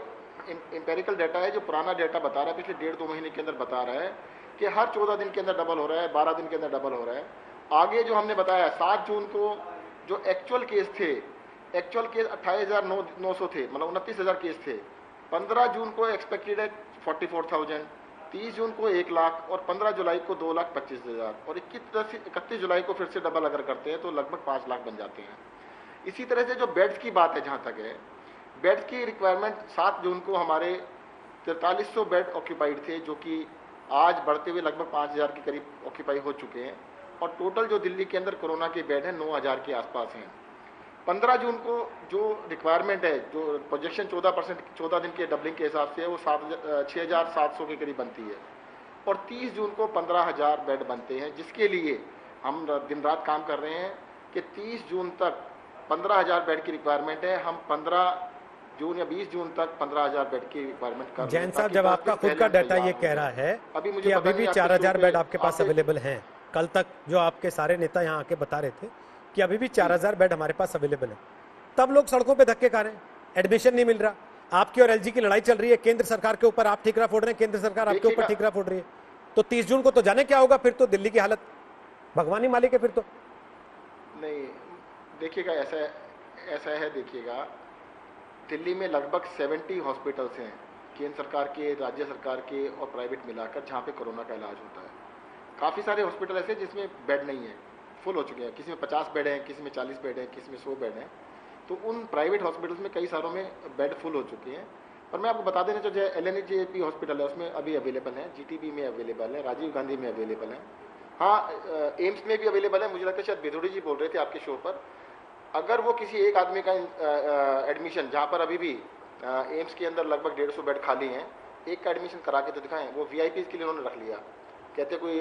एम्पेरिकल डाटा है, जो पुराना डाटा बता रहा है, पिछले 1.5-2 महीने के अंदर बता रहा है कि हर 14 दिन के अंदर डबल हो रहा है, 12 दिन के अंदर डबल हो रहा है। आगे जो हमने बताया 7 जून को जो एक्चुअल केस थे, एक्चुअल केस 28,900 थे, मतलब 29,000 केस थे। 15 जून को एक्सपेक्टेड है 44,000, 30 जून को 1 लाख और 15 जुलाई को 2,25,000 और 31 जुलाई को फिर से डबल अगर करते हैं तो लगभग 5 लाख बन जाते हैं। इसी तरह से जो बेड्स की बात है, जहाँ तक है बेड्स की रिक्वायरमेंट, 7 जून को हमारे 4300 बेड ऑक्यूपाइड थे, जो कि आज बढ़ते हुए लगभग 5,000 के करीब ऑक्यूपाई हो चुके हैं। और टोटल जो दिल्ली के अंदर कोरोना के बेड हैं 9,000 के आसपास हैं। 15 जून को जो रिक्वायरमेंट है, जो प्रोजेक्शन 14 दिन के डबलिंग के हिसाब से है, वो 6,700 के करीब बनती है। और 30 जून को 15,000 बेड बनते हैं, जिसके लिए हम दिन रात काम कर रहे हैं कि 30 जून तक 15,000 बेड की रिक्वायरमेंट है। हम 15 जून या 20 जून तक 15,000 बेड की रिक्वायरमेंट कर रहे हैं। जैन साहब, जब आपका खुद का डाटा ये कह रहा है कि अभी भी 4,000 बेड आपके पास अवेलेबल हैं, कल तक जो आपके सारे नेता यहाँ आके बता रहे थे कि अभी भी 4,000 बेड हमारे पास अवेलेबल है, तब लोग सड़कों पे धक्के खा रहे हैं, एडमिशन नहीं मिल रहा। आपकी और एलजी की लड़ाई चल रही है, केंद्र सरकार के ऊपर आप ठीकरा फोड़ रहे हैं, केंद्र सरकार आपके ऊपर ठीकरा फोड़ रही है। तो 30 जून को तो जाने क्या होगा फिर, तो दिल्ली की हालत भगवान ही मालिक है फिर तो। नहीं, देखिएगा ऐसा है, देखिएगा दिल्ली में लगभग 70 हॉस्पिटल्स हैं, केंद्र सरकार के, राज्य सरकार के और प्राइवेट मिलाकर, जहाँ पे कोरोना का इलाज होता है। काफ़ी सारे हॉस्पिटल ऐसे जिसमें बेड नहीं है, फुल हो चुके हैं, किसी में 50 बेड हैं, किसी में 40 बेड हैं, किसी में 100 बेड हैं। तो उन प्राइवेट हॉस्पिटल्स में कई सारों में बेड फुल हो चुके हैं। पर मैं आपको बता देना जो LNJP हॉस्पिटल है उसमें अभी अवेलेबल है, GTB में अवेलेबल है, राजीव गांधी में अवेलेबल है, हाँ एम्स में भी अवेलेबल है। मुझे लगता है शायद बेदोड़ी जी बोल रहे थे आपके शो पर, अगर वो किसी एक आदमी का एडमिशन, जहाँ पर अभी भी एम्स के अंदर लगभग 150 बेड खाली हैं, एक का एडमिशन करा के तो दिखाएं। वो VIPs के लिए उन्होंने रख लिया, कहते कोई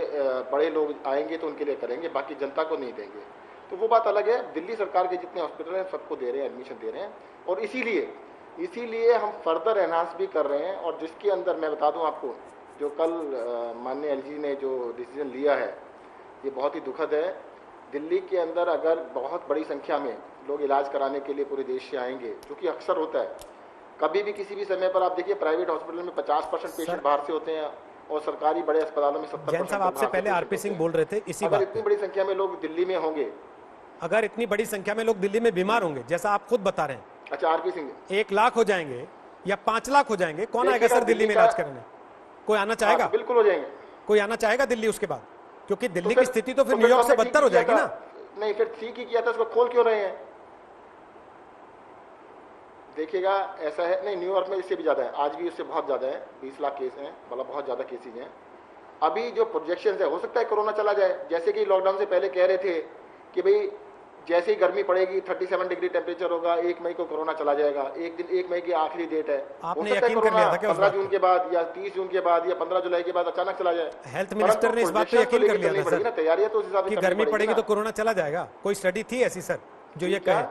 बड़े लोग आएंगे तो उनके लिए करेंगे, बाकी जनता को नहीं देंगे। तो वो बात अलग है। दिल्ली सरकार के जितने हॉस्पिटल हैं सबको दे रहे हैं, एडमिशन दे रहे हैं। और इसीलिए हम फर्दर एनहांस भी कर रहे हैं। और जिसके अंदर मैं बता दूं आपको, जो कल माननीय LG ने जो डिसीजन लिया है, ये बहुत ही दुखद है। दिल्ली के अंदर अगर बहुत बड़ी संख्या में लोग इलाज कराने के लिए पूरे देश से आएंगे, जो कि अक्सर होता है। कभी भी किसी भी समय पर आप देखिए प्राइवेट हॉस्पिटल में 50% पेशेंट बाहर से होते हैं और सरकारी बड़े अस्पतालों में 70%। जैन साहब, आपसे पहले आरपी सिंह बोल रहे थे इसी बात इतनी बड़ी संख्या में लोग दिल्ली में होंगे, अगर इतनी बड़ी संख्या में लोग दिल्ली में बीमार होंगे, जैसा आप खुद बता रहे हैं, अच्छा आरपी सिंह 1 लाख हो जाएंगे या 5 लाख हो जाएंगे, कौन आएगा सर दिल्ली में इलाज करने? कोई आना चाहेगा? बिल्कुल हो जाएंगे। कोई आना चाहेगा दिल्ली उसके बाद? क्योंकि दिल्ली की स्थिति तो फिर न्यूयॉर्क से बदतर हो जाएगी ना। नहीं, फिर ठीक ही किया था, उसको खोल क्यों रहे हैं? देखिएगा ऐसा है, नहीं न्यूयॉर्क में इससे भी ज्यादा है, आज भी इससे बहुत ज्यादा है, 20 लाख केस हैं, मतलब बहुत ज्यादा केसेज हैं। अभी जो प्रोजेक्शंस है, हो सकता है कोरोना चला जाए, जैसे कि लॉकडाउन से पहले कह रहे थे कि भाई जैसे ही गर्मी पड़ेगी 37 डिग्री टेम्परेचर होगा, 1 मई को कोरोना चला जाएगा। 1 मई की आखिरी डेट है, हो सकता है कोरोना 15 जून के बाद या 30 जून के बाद या 15 जुलाई के बाद अचानक चला जाए। हेल्थ मिनिस्टर ने इस बात पे यकीन कर लिया था सर, तैयारियां तो उस हिसाब से गर्मी पड़ेगी तो कोरोना चला जाएगा। कोई स्टडी थी ऐसी सर जो ये कहे?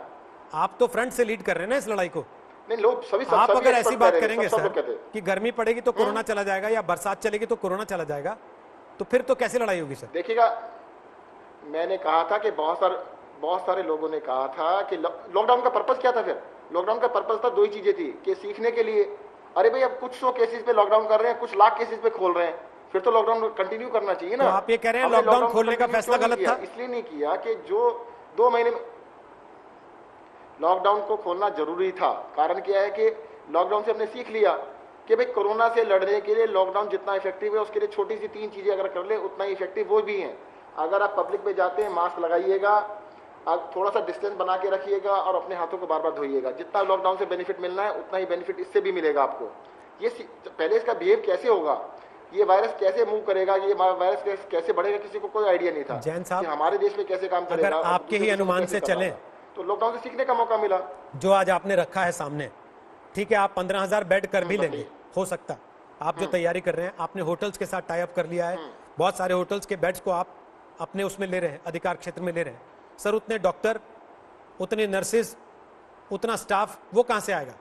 आप तो फ्रंट से लीड कर रहे हैं ना इस लड़ाई को। नहीं, लोग सभी आप अगर ऐसी बात करेंगे सर कि गर्मी पड़ेगी तो कोरोना चला जाएगा या बरसात चलेगी तो कोरोना चला जाएगा, तो फिर तो कैसे लड़ाई होगी सर? देखिएगा, मैंने कहा था कि बहुत सारे लोगों ने कहा था कि लॉकडाउन का पर्पस क्या था? फिर लॉकडाउन का पर्पस था 2 ही चीजें थी कि सीखने के लिए। अरे भाई अब कुछ 100 केसेस पे लॉकडाउन कर रहे हैं, कुछ लाख केसेस पे खोल रहे हैं, फिर तो लॉकडाउन कंटिन्यू करना चाहिए ना। तो आप ये कह रहे हैं लॉकडाउन खोलने का फैसला गलत था? इसलिए नहीं किया कि जो 2 महीने में लॉकडाउन को खोलना जरूरी था। कारण क्या है कि लॉकडाउन से हमने सीख लिया कि भाई कोरोना से लड़ने के लिए लॉकडाउन जितना इफेक्टिव है, उसके लिए छोटी सी 3 चीजें अगर कर ले उतना ही इफेक्टिव वो भी हैं। अगर आप पब्लिक में जाते हैं, मास्क लगाइएगा, आप थोड़ा सा डिस्टेंस बना के रखिएगा और अपने हाथों को बार बार धोइएगा। जितना लॉकडाउन से बेनिफिट मिलना है उतना ही बेनिफिट इससे भी मिलेगा आपको। ये पहले इसका बिहेव कैसे होगा, ये वायरस कैसे मूव करेगा, ये वायरस कैसे बढ़ेगा, किसी को कोई आइडिया नहीं था। जैन साहब, हमारे देश में कैसे काम करेगा, अगर आपके ही अनुमान से चले तो लॉकडाउन से सीखने का मौका मिला। जो आज आपने रखा है सामने, ठीक है, आप 15,000 बेड कर भी लेंगे, हो सकता आप जो तैयारी कर रहे हैं, आपने होटल्स के साथ टाई अप कर लिया है, बहुत सारे होटल्स के बेड्स को आप अपने उसमें ले रहे हैं, अधिकार क्षेत्र में ले रहे हैं। सर उतने डॉक्टर, उतने नर्सेज, उतना स्टाफ वो कहां से आएगा?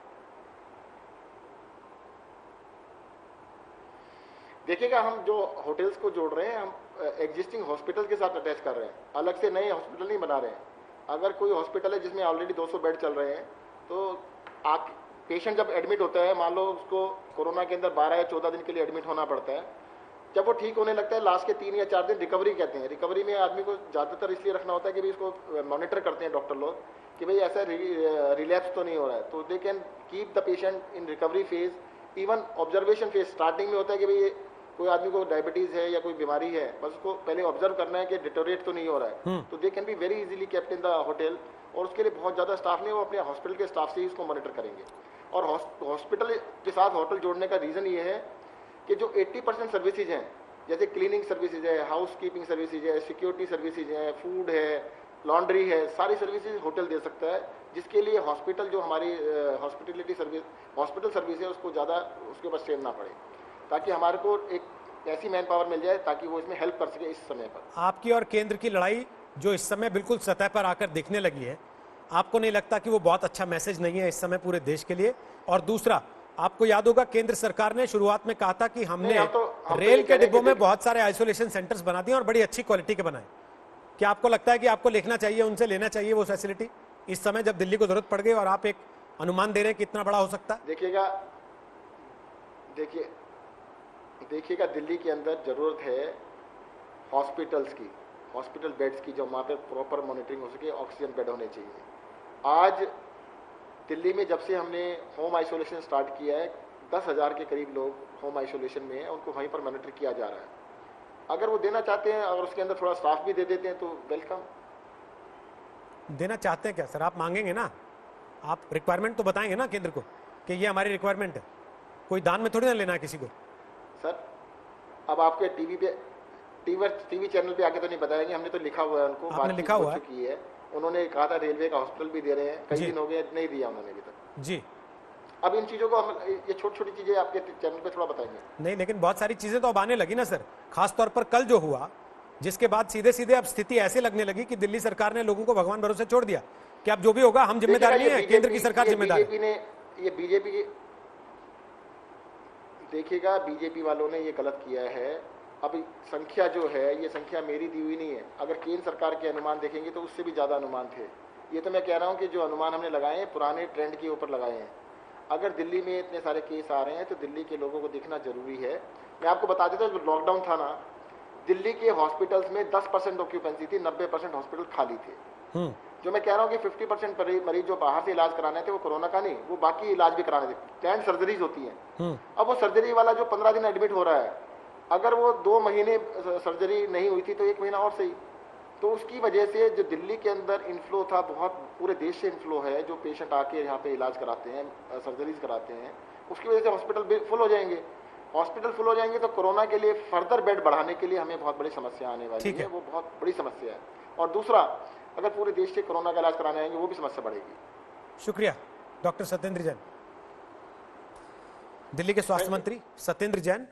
देखिएगा, हम जो होटल्स को जोड़ रहे हैं, हम एग्जिस्टिंग हॉस्पिटल के साथ अटैच कर रहे हैं, अलग से नए हॉस्पिटल नहीं बना रहे हैं। अगर कोई हॉस्पिटल है जिसमें ऑलरेडी 200 बेड चल रहे हैं, तो पेशेंट जब एडमिट होता है, मान लो उसको कोरोना के अंदर 12 या 14 दिन के लिए एडमिट होना पड़ता है, जब वो ठीक होने लगता है लास्ट के 3 या 4 दिन रिकवरी कहते हैं। रिकवरी में आदमी को ज़्यादातर इसलिए रखना होता है कि भाई इसको मॉनिटर करते हैं डॉक्टर लोग कि भाई ऐसा रिलैप्स तो नहीं हो रहा है, तो they can keep the patient in recovery phase. Even observation phase starting में होता है कि भाई कोई आदमी को डायबिटीज है या कोई बीमारी है, बस उसको पहले ऑब्जर्व करना है कि डिटोरेट तो नहीं हो रहा है, तो they can be very easily kept in the hotel. और उसके लिए बहुत ज़्यादा स्टाफ नहीं, वो अपने हॉस्पिटल के स्टाफ से ही उसको मॉनिटर करेंगे। और हॉस्पिटल के साथ होटल जोड़ने का रीज़न ये है कि जो 80% सर्विसेज हैं, जैसे क्लीनिंग सर्विसेज है, हाउस कीपिंग सर्विसेज है, सिक्योरिटी सर्विसेज है, फूड है, लॉन्ड्री है, सारी सर्विसेज होटल दे सकता है, जिसके लिए हॉस्पिटल जो हमारी हॉस्पिटलिटी सर्विस हॉस्पिटल सर्विस है उसको ज़्यादा उसके ऊपर स्ट्रेन ना पड़े, ताकि हमारे को एक ऐसी मैन पावर मिल जाए ताकि वो इसमें हेल्प कर सके इस समय पर। आपकी और केंद्र की लड़ाई जो इस समय बिल्कुल सतह पर आकर दिखने लगी है, आपको नहीं लगता कि वो बहुत अच्छा मैसेज नहीं है इस समय पूरे देश के लिए? और दूसरा, आपको याद होगा केंद्र सरकार ने शुरुआत में कहा था कि हमने रेल के डिब्बों में बहुत सारे आइसोलेशन सेंटर्स बना दिए और बड़ी अच्छी क्वालिटी के बनाए। क्या आपको लगता है कि आपको लिखना चाहिए, उनसे लेना चाहिए वो फैसिलिटी इस समय जब दिल्ली को जरूरत पड़ गई, और आप एक अनुमान दे रहे हैं कितना बड़ा हो सकता है? देखिएगा दिल्ली के अंदर जरूरत है हॉस्पिटल्स की, हॉस्पिटल बेड्स की, जो वहाँ पे प्रॉपर मॉनिटरिंग हो सके, ऑक्सीजन बेड होने चाहिए। आज दिल्ली में जब से हमने होम आइसोलेशन स्टार्ट किया है, 10,000 के करीब लोग होम आइसोलेशन में हैं, उनको वहीं पर मॉनिटर किया जा रहा है। अगर वो देना चाहते हैं और उसके अंदर थोड़ा स्टाफ भी दे देते हैं तो वेलकम। देना चाहते हैं क्या सर? आप मांगेंगे ना, आप रिक्वायरमेंट तो बताएंगे ना केंद्र को कि ये हमारी रिक्वायरमेंट है, कोई दान में थोड़ी ना लेना है किसी को। सर अब आपके टीवी चैनल पे आके तो नहीं बताएंगे, हमने तो लिखा हुआ है उनको, आपने लिखा हुआ है, उन्होंने कहा था रेलवे का हॉस्पिटल भी दे रहे हैं, कई दिन हो गए नहीं दिया उन्होंने अभी तक जी। अब इन चीजों को हम ये छोटी छोटी चीजें आपके चैनल पे थोड़ा बताएंगे। नहीं, लेकिन बहुत सारी चीजें तो अब आने लगी ना सर, खासतौर पर कल जो हुआ, जिसके बाद सीधे सीधे अब स्थिति ऐसे लगने लगी कि दिल्ली सरकार ने लोगों को भगवान भरोसे छोड़ दिया कि अब जो भी होगा हम जिम्मेदार नहीं है, केंद्र की सरकार जिम्मेदार है। ये बीजेपी देखिएगा, बीजेपी वालों ने ये गलत किया है। अब संख्या जो है, ये संख्या मेरी दी हुई नहीं है, अगर केंद्र सरकार के अनुमान देखेंगे तो उससे भी ज्यादा अनुमान थे। ये तो मैं कह रहा हूँ कि जो अनुमान हमने लगाए हैं पुराने ट्रेंड के ऊपर लगाए हैं। अगर दिल्ली में इतने सारे केस आ रहे हैं तो दिल्ली के लोगों को दिखना जरूरी है। मैं आपको बता देता हूँ, जो लॉकडाउन था ना, दिल्ली के हॉस्पिटल्स में 10% ऑक्यूपेंसी थी, 90% हॉस्पिटल खाली थे। जो मैं कह रहा हूँ कि 50% मरीज जो बाहर से इलाज कराने थे वो कोरोना का नहीं, वो बाकी इलाज भी कराने थे। प्लान सर्जरीज होती हैं। अब वो सर्जरी वाला जो 15 दिन एडमिट हो रहा है, अगर वो 2 महीने सर्जरी नहीं हुई थी तो 1 महीना और सही। तो उसकी वजह से जो दिल्ली के अंदर इन्फ्लो था, बहुत पूरे देश से इन्फ्लो है, जो पेशेंट आके यहाँ पे इलाज कराते हैं, सर्जरीज कराते हैं, उसकी वजह से हॉस्पिटल फुल हो जाएंगे। हॉस्पिटल फुल हो जाएंगे तो कोरोना के लिए फर्दर बेड बढ़ाने के लिए हमें बहुत बड़ी समस्या आने वाली है। वो बहुत बड़ी समस्या है। और दूसरा, अगर पूरे देश से कोरोना का इलाज कराने आएंगे वो भी समस्या बढ़ेगी। शुक्रिया डॉक्टर सत्येंद्र जैन। दिल्ली के स्वास्थ्य मंत्री सत्येंद्र जैन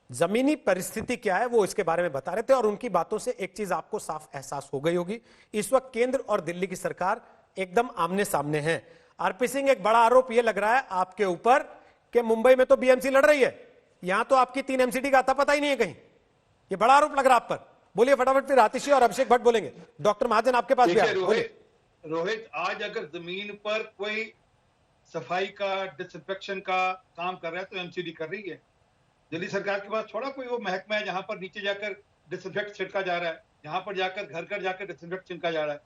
जमीनी परिस्थिति क्या है वो इसके बारे में बता रहे थे, और उनकी बातों से एक चीज आपको साफ एहसास हो गई होगी, इस वक्त केंद्र और दिल्ली की सरकार एकदम आमने सामने है। आरपी सिंह, एक बड़ा आरोप यह लग रहा है आपके ऊपर कि मुंबई में तो बीएमसी लड़ रही है, यहां तो आपकी 3 एमसीडी का आता पता ही नहीं है कहीं। ये बड़ा आरोप लग रहा है आप पर। बोलिए फटाफट, फिर आतिशी और अभिषेक भट्ट बोलेंगे। डॉक्टर महाजन आपके पास भी आ रहे हैं। रोहित, आज अगर जमीन पर कोई सफाई का, डिसइंफेक्शन का काम कर रहा है तो एमसीडी कर रही है। दिल्ली सरकार के पास थोड़ा कोई वो महकमा है जहां पर नीचे जाकर डिसइंफेक्ट छिड़का जा रहा है, जहां पर जाकर घर घर जाकर डिसइंफेक्ट छिड़का जा रहा है।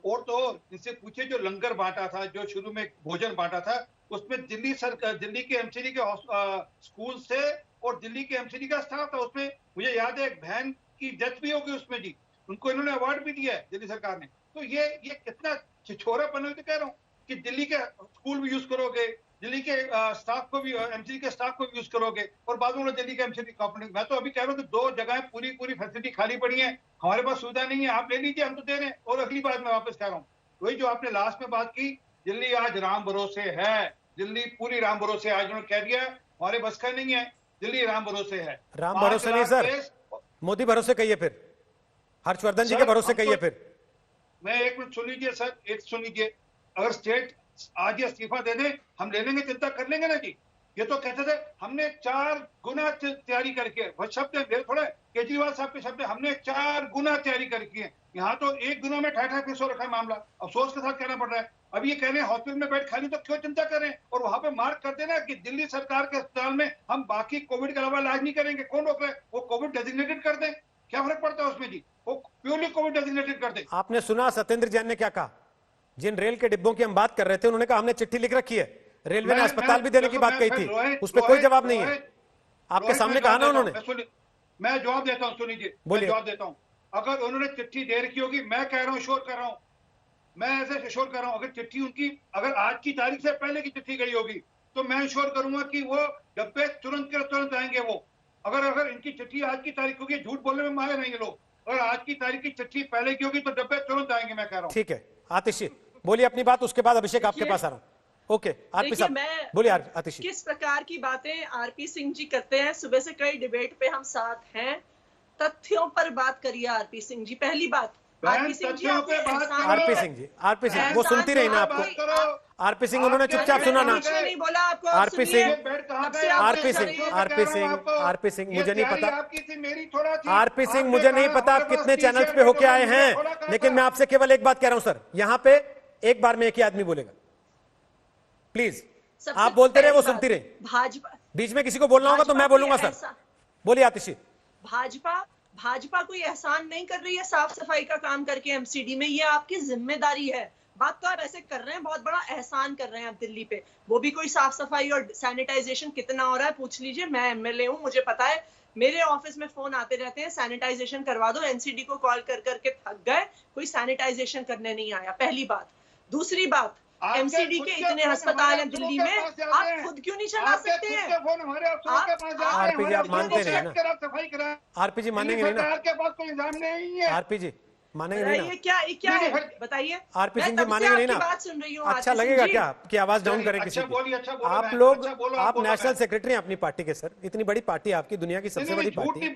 और तो इनसे पूछे, जो लंगर बांटा था, जो शुरू में भोजन बांटा था, उसमें दिल्ली सरकार, दिल्ली के एमसीडी के स्कूल से और दिल्ली के एमसीडी का स्टाफ था। उसमें मुझे याद है एक बहन की डेथ भी होगी उसमें जी, उनको इन्होंने अवार्ड भी दिया है दिल्ली सरकार ने। तो ये कितना छिछोरापन है। तो कह रहा हूँ कि दिल्ली के स्कूल भी यूज करोगे, दिल्ली के स्टाफ को भी, एमसीडी के स्टाफ को भी यूज करोगे, और बाद में दिल्ली के एमसीडी कंपनी। मैं तो अभी कह रहा हूँ कि 2 जगह पूरी फैसिलिटी खाली पड़ी है, हमारे पास सुविधा नहीं है, आप ले लीजिए, हम तो दे रहे हैं। और अगली बात मैं वापस कह रहा हूँ, वही जो आपने लास्ट में बात की, दिल्ली आज राम भरोसे है, दिल्ली पूरी राम भरोसे। आज उन्होंने कह दिया हमारे बस का नहीं है, दिल्ली राम भरोसे है। राम भरोसे नहीं सर, मोदी भरोसे कहिए, फिर हर्षवर्धन जी के भरोसे कहिए। फिर मैं 1 मिनट सुन लीजिए सर, एक सुन लीजिए। अगर स्टेट आज ये इस्तीफा दे दे, हम ले लेंगे, चिंता कर लेंगे ना जी। ये तो कहते थे हमने 4 गुना तैयारी करके, वो शब्द है थोड़ा केजरीवाल साहब के शब्द, हमने 4 गुना तैयारी करके है। यहाँ तो 1 गुना में ठाठा फिर सो रखा है मामला। अफसोस के साथ कहना पड़ रहा है। अब ये कह रहे हैं हॉस्पिटल में बेड खाली, तो क्यों चिंता करें? और वहां पे मार्क कर देना कि दिल्ली सरकार के अस्पताल में हम बाकी कोविड के अलावा इलाज नहीं करेंगे। कौन रोक रहा है? वो कोविड डेजिग्नेटेड कर दें, क्या फर्क पड़ता है उसमें जी? वो प्योरली कोविड डेजिग्नेटेड कर दें। आपने सुना सत्येंद्र जैन ने क्या कहा? जिन रेल के डिब्बों की हम बात कर रहे थे, उन्होंने कहा हमने चिट्ठी लिख रखी है, रेलवे ने अस्पताल भी देने की बात कही थी, उस पर कोई जवाब नहीं है। आपके सामने कहा ना उन्होंने। मैं जवाब देता हूँ, सुनिए, मैं जवाब देता हूँ। अगर उन्होंने चिट्ठी दे रखी होगी, मैं कह रहा हूँ, श्योर कर रहा हूँ, मैं ऐसे श्योर कर रहा हूँ, अगर चिट्ठी उनकी अगर आज की तारीख से पहले की चिट्ठी गई होगी तो मैं श्योर करूंगा कि वो डब्बे तुरंत के तुरंत आएंगे। वो अगर इनकी चिट्ठी आज की तारीख होगी, झूठ बोलने में माहिर नहीं लोग, अगर आज की तारीख की चिट्ठी पहले की होगी तो डब्बे तुरंत आएंगे, मैं कह रहा हूँ। ठीक है आतिशी, बोलिए अपनी बात, उसके बाद अभिषेक आपके पास आ रहा हूँ। ओके आरपी साहब बोलिए। आतिशी, किस प्रकार की बातें आरपी सिंह जी करते हैं? सुबह से कई डिबेट पे हम साथ हैं, तथ्यों पर बात करिए आरपी सिंह जी। पहली बात, आरपी सिंह जी वो सुनती रही ना आपको? आरपी सिंह उन्होंने चुपचाप सुना ना? नहीं बोला आपको? आरपी सिंह मुझे नहीं पता, आरपी सिंह मुझे नहीं पता आप कितने चैनल्स पे होके आए हैं, लेकिन मैं आपसे केवल एक बात कह रहा हूं सर, यहाँ पे एक बार में एक ही आदमी बोलेगा, प्लीज। आप बोलते रहे, वो सुनती रही। भाजपा, बीच में किसी को बोलना होगा तो मैं बोलूंगा सर। बोलिए आतिशी। भाजपा कोई एहसान नहीं कर रही है साफ सफाई का काम करके एमसीडी में, ये आपकी जिम्मेदारी है। बात तो आप ऐसे कर रहे हैं, बहुत बड़ा एहसान कर रहे हैं आप दिल्ली पे। वो भी कोई साफ सफाई और सैनिटाइजेशन कितना हो रहा है पूछ लीजिए। मैं एमएलए हूँ, मुझे पता है, मेरे ऑफिस में फोन आते रहते हैं, सैनिटाइजेशन करवा दो। एनसीडी को कॉल कर करके थक गए, कोई सैनिटाइजेशन करने नहीं आया। पहली बात। दूसरी बात, एमसीडी के इतने अस्पताल हैं दिल्ली में, आप खुद क्यों नहीं चला सकते हैं? आरपी जी आप मानते नहीं ना? आरपी जी मानेंगे नहीं ना? आरपी जी मानेंगे नहीं ना? क्या है बताइए? आरपी सिंह जी मानेंगे नहीं ना? बात सुन रही हूँ। अच्छा लगेगा क्या कि आवाज डाउन करें किसी की? आप लोग, आप नेशनल सेक्रेटरी हैं अपनी पार्टी के सर, इतनी बड़ी पार्टी आपकी, दुनिया की सबसे बड़ी पार्टी,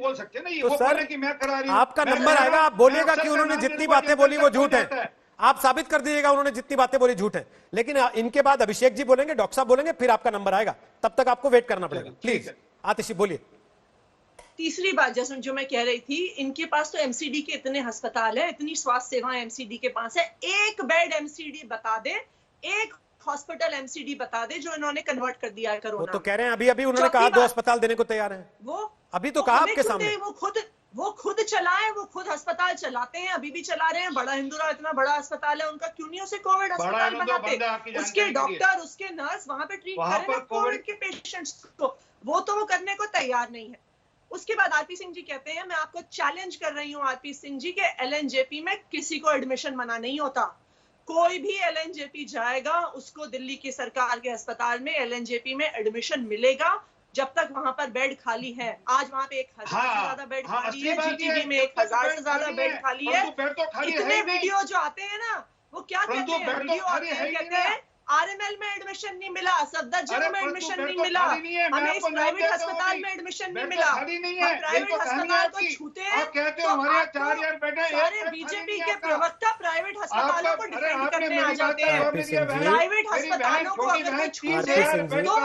तो सर आपका नंबर आएगा, आप बोलिएगा कि उन्होंने जितनी बातें बोली वो झूठ है। आप साबित कर दीजिएगा उन्होंने जितनी बातें बोली झूठ है, लेकिन इनके बाद अभिषेक जी बोलेंगे, डॉक्टर साहब बोलेंगे, फिर आपका नंबर आएगा, तब तक आपको वेट करना पड़ेगा। प्लीज आतिशी बोलिए। तीसरी बात जैसे जो मैं कह रही थी, इनके पास तो एमसीडी के इतने अस्पताल है, इतनी स्वास्थ्य सेवाएं एमसीडी के पास है, एक बेड एमसीडी बता दे, एक हॉस्पिटल एमसीडी बता दे जो इन्होंने कन्वर्ट कर दिया है वो कोरोना। तो कह रहे हैं अभी उन्होंने कहा 2 अस्पताल देने को तैयार हैं। वो अभी तो कहा आपके सामने। वो खुद चलाए, वो खुद अस्पताल चलाते हैं, अभी भी चला रहे हैं। बड़ा हिंदुरा इतना बड़ा अस्पताल है उनका, क्यों नहीं उसे कोविड अस्पताल बनाते? उसके डॉक्टर, उसके नर्स वहां पे ट्रीट कर रहे हैं कोविड के पेशेंट्स को, वो तो वो करने को तैयार नहीं है। उसके बाद आरपी सिंह जी कहते हैं, मैं आपको चैलेंज कर रही हूँ आरपी सिंह जी के एलएनजेपी में किसी को एडमिशन मना नहीं होता। कोई भी एलएनजेपी जाएगा उसको दिल्ली की सरकार के अस्पताल में एलएनजेपी में एडमिशन मिलेगा जब तक वहां पर बेड खाली है। आज वहां पे 1000 से ज्यादा बेड खाली है, जीटीबी में 1000 से ज्यादा बेड खाली है। इतने वीडियो जो आते हैं ना, वो क्या कहते हैं, वीडियो आते हैं कहते हैं आरएमएल में एडमिशन नहीं मिला, सफदरजंग में एडमिशन नहीं मिला, हमें इस प्राइवेट अस्पताल में एडमिशन नहीं मिला। हम प्राइवेट अस्पताल को छूते हैं तो सारे बीजेपी के प्रवक्ता प्राइवेट अस्पतालों को डिफेंड करने आ जाते हैं। प्राइवेट अस्पतालों को अगर कोई छूते हैं तो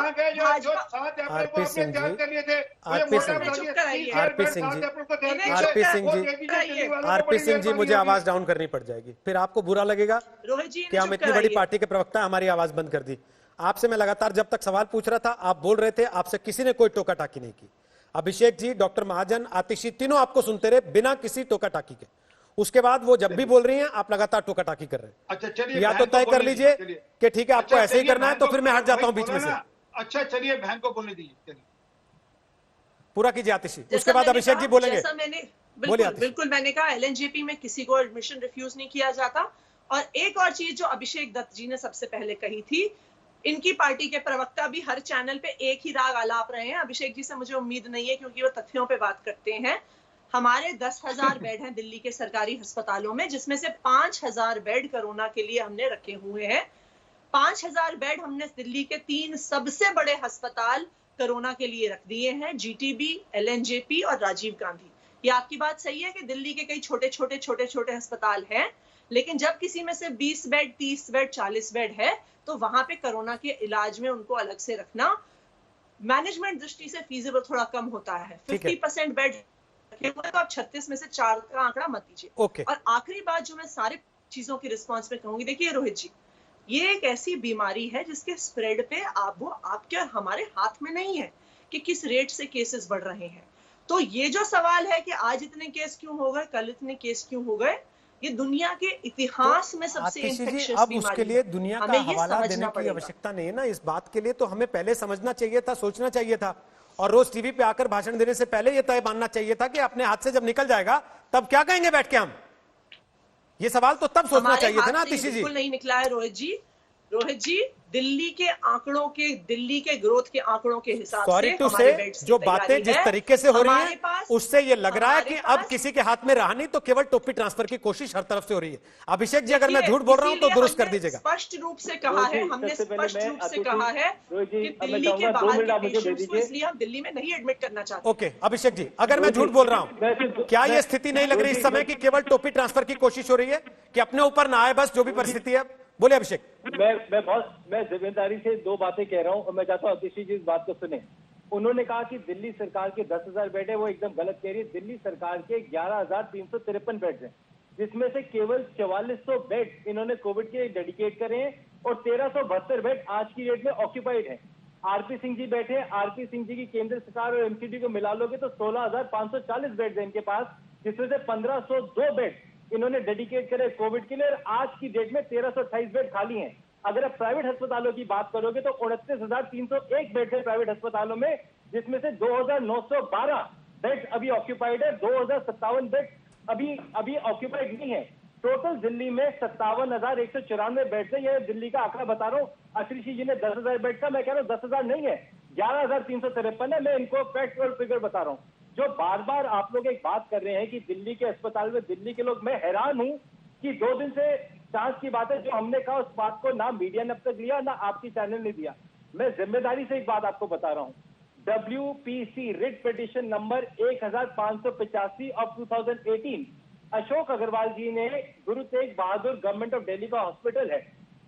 आरपी सिंह जी मुझे आवाज डाउन करनी पड़ जाएगी, फिर आपको बुरा लगेगा रोहित जी कि हम इतनी बड़ी पार्टी के प्रवक्ता हमारी आवाज बंद कर दी। आपसे मैं लगातार जब तक सवाल पूछ रहा था आप बोल रहे थे, आपसे किसी ने कोई टोका टाकी नहीं की। अभिषेक जी, डॉक्टर महाजन, आतिशी, तीनों आपको सुनते रहे बिना किसी टोका टाकी के। उसके बाद वो जब भी बोल रही हैं आप लगातार टोका टाकी कर रहे हैं। अच्छा चलिए, या तो तय कर लीजिए कि ठीक है आपको ऐसे ही करना है, तो फिर मैं हट जाता हूं बीच में से। अच्छा चलिए, बहन को बोलने दीजिए, पूरा कीजिए आतिशी, उसके बाद अभिषेक जी बोलेंगे। बिल्कुल मैंने कहा एलएनजेपी में किसी को एडमिशन रिफ्यूज नहीं किया जाता। और एक और चीज जो अभिषेक दत्त जी ने सबसे पहले कही थी, इनकी पार्टी के प्रवक्ता भी हर चैनल पे एक ही राग आलाप रहे हैं। अभिषेक जी से मुझे उम्मीद नहीं है क्योंकि वो तथ्यों पे बात करते हैं। हमारे 10,000 बेड हैं दिल्ली के सरकारी अस्पतालों में, जिसमें से 5,000 बेड कोरोना के लिए हमने रखे हुए हैं। 5,000 बेड हमने दिल्ली के 3 सबसे बड़े अस्पताल कोरोना के लिए रख दिए हैं, जीटीबी, एलएनजेपी और राजीव गांधी। ये आपकी बात सही है कि दिल्ली के कई छोटे छोटे अस्पताल हैं, लेकिन जब किसी में से 20 बेड, 30 बेड, 40 बेड है तो वहां पे कोरोना के इलाज में उनको अलग से रखना मैनेजमेंट दृष्टि से फीजिबल थोड़ा कम होता है। 50% बेड रखे हुए तो आप 36 में से 4 का आंकड़ा मत दीजिए। और आखिरी बात जो मैं सारे चीजों की रिस्पॉन्स में कहूंगी, देखिए रोहित जी, ये एक ऐसी बीमारी है जिसके स्प्रेड पे आपके और हमारे हाथ में नहीं है कि किस रेट से केसेस बढ़ रहे हैं। तो ये जो सवाल है कि आज इतने केस क्यों हो गए, कल इतने केस क्यों हो गए, ये दुनिया के इतिहास में सबसे इन्फेक्शियस अब उसके लिए दुनिया का हवाला देने की आवश्यकता नहीं है ना। इस बात के लिए तो हमें पहले समझना चाहिए था, सोचना चाहिए था, और रोज टीवी पे आकर भाषण देने से पहले ये तय मानना चाहिए था कि अपने हाथ से जब निकल जाएगा तब क्या कहेंगे बैठ के हम। ये सवाल तो तब सोचना चाहिए था ना आतिशी जी। बिल्कुल नहीं निकला है रोहित जी, दिल्ली के आंकड़ों के, दिल्ली के ग्रोथ के आंकड़ों के हिसाब से जो बातें जिस तरीके से हो रही हैं उससे ये लग रहा है कि अब किसी के हाथ में रहा नहीं, तो केवल टोपी ट्रांसफर की कोशिश हर तरफ से हो रही है। अभिषेक जी, अगर मैं झूठ बोल रहा हूं तो दुरुस्त कर दीजिएगा। स्पष्ट रूप से कहा है, हमने स्पष्ट रूप से कहा है कि दिल्ली के बाहर के पेशेंट्स को इसलिए हम दिल्ली में नहीं एडमिट करना चाहते। ओके अभिषेक जी, अगर मैं झूठ बोल रहा हूं, क्या ये स्थिति नहीं लग रही इस समय कि केवल टोपी ट्रांसफर की कोशिश हो रही है कि अपने ऊपर ना आए बस जो भी परिस्थिति है? बोले अभिषेक। मैं जिम्मेदारी से 2 बातें कह रहा हूं और मैं चाहता हूं अतिशी जी इस बात को सुने। उन्होंने कहा कि दिल्ली सरकार के 10,000 बेड है, वो एकदम गलत कह रही है। दिल्ली सरकार के 11,353 बेड हैं, जिसमें से केवल 4400 बेड इन्होंने कोविड के लिए डेडिकेट करे हैं और 1372 बेड आज की डेट में ऑक्यूपाइड है। आरपी सिंह जी बैठे हैं, आरपी सिंह जी की केंद्र सरकार और एमसीडी को मिला लोगे तो 16,540 बेड है इनके पास, जिसमें से 1502 बेड इन्होंने डेडिकेट करे कोविड के लिए और आज की डेट में 1328 बेड खाली हैं। अगर आप प्राइवेट अस्पतालों की बात करोगे तो 29,301 बेड है प्राइवेट अस्पतालों में, जिसमें से 2,912 बेड अभी ऑक्यूपाइड है, 2,057 बेड अभी ऑक्यूपाइड नहीं है। टोटल दिल्ली में 57,194 बेड है। यह दिल्ली का आंकड़ा बता रहा हूँ। आशीष जी ने 10,000 बेड का, मैं कह रहा हूँ 10,000 नहीं है, 11,353 है। मैं इनको फैक्ट और फिगर बता रहा हूँ। जो बार बार आप लोग एक बात कर रहे हैं कि दिल्ली के अस्पताल में दिल्ली के लोग, मैं हैरान हूं कि 2 दिन से जांच की बात है, जो हमने कहा उस बात को ना मीडिया ने अब तक लिया ना आपकी चैनल ने दिया। मैं जिम्मेदारी से एक बात आपको बता रहा हूं, WPC writ petition number 1585 of 2018 Ashok Agrawal ji ने गुरु तेग बहादुर गवर्नमेंट ऑफ दिल्ली का हॉस्पिटल है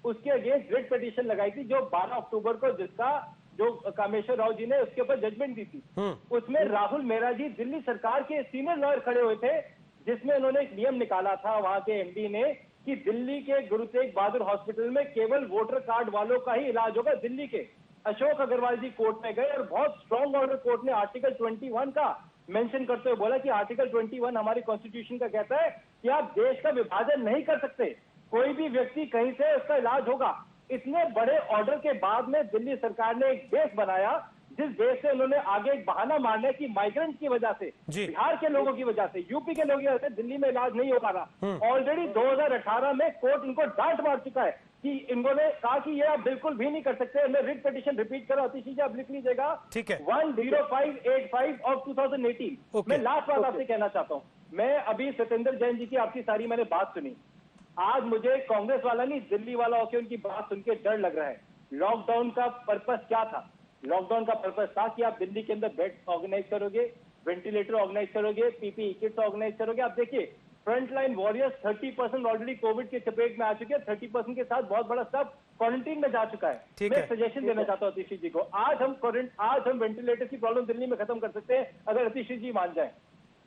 उसके अगेंस्ट रिट पिटीशन लगाई थी, जो 12 अक्टूबर को जिसका जो कामेश्वर राव जी ने उसके ऊपर जजमेंट दी थी, उसमें राहुल मेहरा जी दिल्ली सरकार के सीनियर लॉयर खड़े हुए थे, जिसमें उन्होंने एक नियम निकाला था वहां के एमडी ने कि दिल्ली के गुरु तेग बहादुर हॉस्पिटल में केवल वोटर कार्ड वालों का ही इलाज होगा। दिल्ली के अशोक अग्रवाल जी कोर्ट में गए और बहुत स्ट्रॉन्ग ऑर्डर कोर्ट ने आर्टिकल 21 का मेंशन करते हुए बोला कि आर्टिकल 21 हमारे कॉन्स्टिट्यूशन का कहता है कि आप देश का विभाजन नहीं कर सकते, कोई भी व्यक्ति कहीं से उसका इलाज होगा। इतने बड़े ऑर्डर के बाद में दिल्ली सरकार ने एक बेस बनाया, जिस बेस से उन्होंने आगे एक बहाना मारना कि माइग्रेंट की वजह से, बिहार के लोगों की वजह से, यूपी के लोगों की वजह से दिल्ली में इलाज नहीं हो पा रहा। ऑलरेडी 2018 में कोर्ट इनको डांट मार चुका है कि इन्होंने कहा कि ये आप बिल्कुल भी नहीं कर सकते। मैं रिट पिटीशन रिपीट करो, अतिशी जी आप लिख लीजिएगा, ठीक है, 10585 ऑफ 2018। मैं लास्ट बात आपसे कहना चाहता हूँ, मैं अभी सत्येंद्र जैन जी की आपकी सारी मैंने बात सुनी, आज मुझे कांग्रेस वाला नहीं दिल्ली वाला होकर उनकी बात सुन के डर लग रहा है। लॉकडाउन का पर्पस क्या था? लॉकडाउन का पर्पस था कि आप दिल्ली के अंदर बेड ऑर्गेनाइज करोगे, वेंटिलेटर ऑर्गेनाइज करोगे, पीपीई किट्स ऑर्गेनाइज करोगे। आप देखिए front line warriors 30% already Covid के चपेट में आ चुके हैं, 30% के साथ बहुत बड़ा स्टाफ क्वारंटीन में जा चुका है। मैं सजेशन देना चाहता हूँ अतिशी जी को, आज हम वेंटिलेटर की प्रॉब्लम दिल्ली में खत्म कर सकते हैं अगर अतिशी जी मान जाए।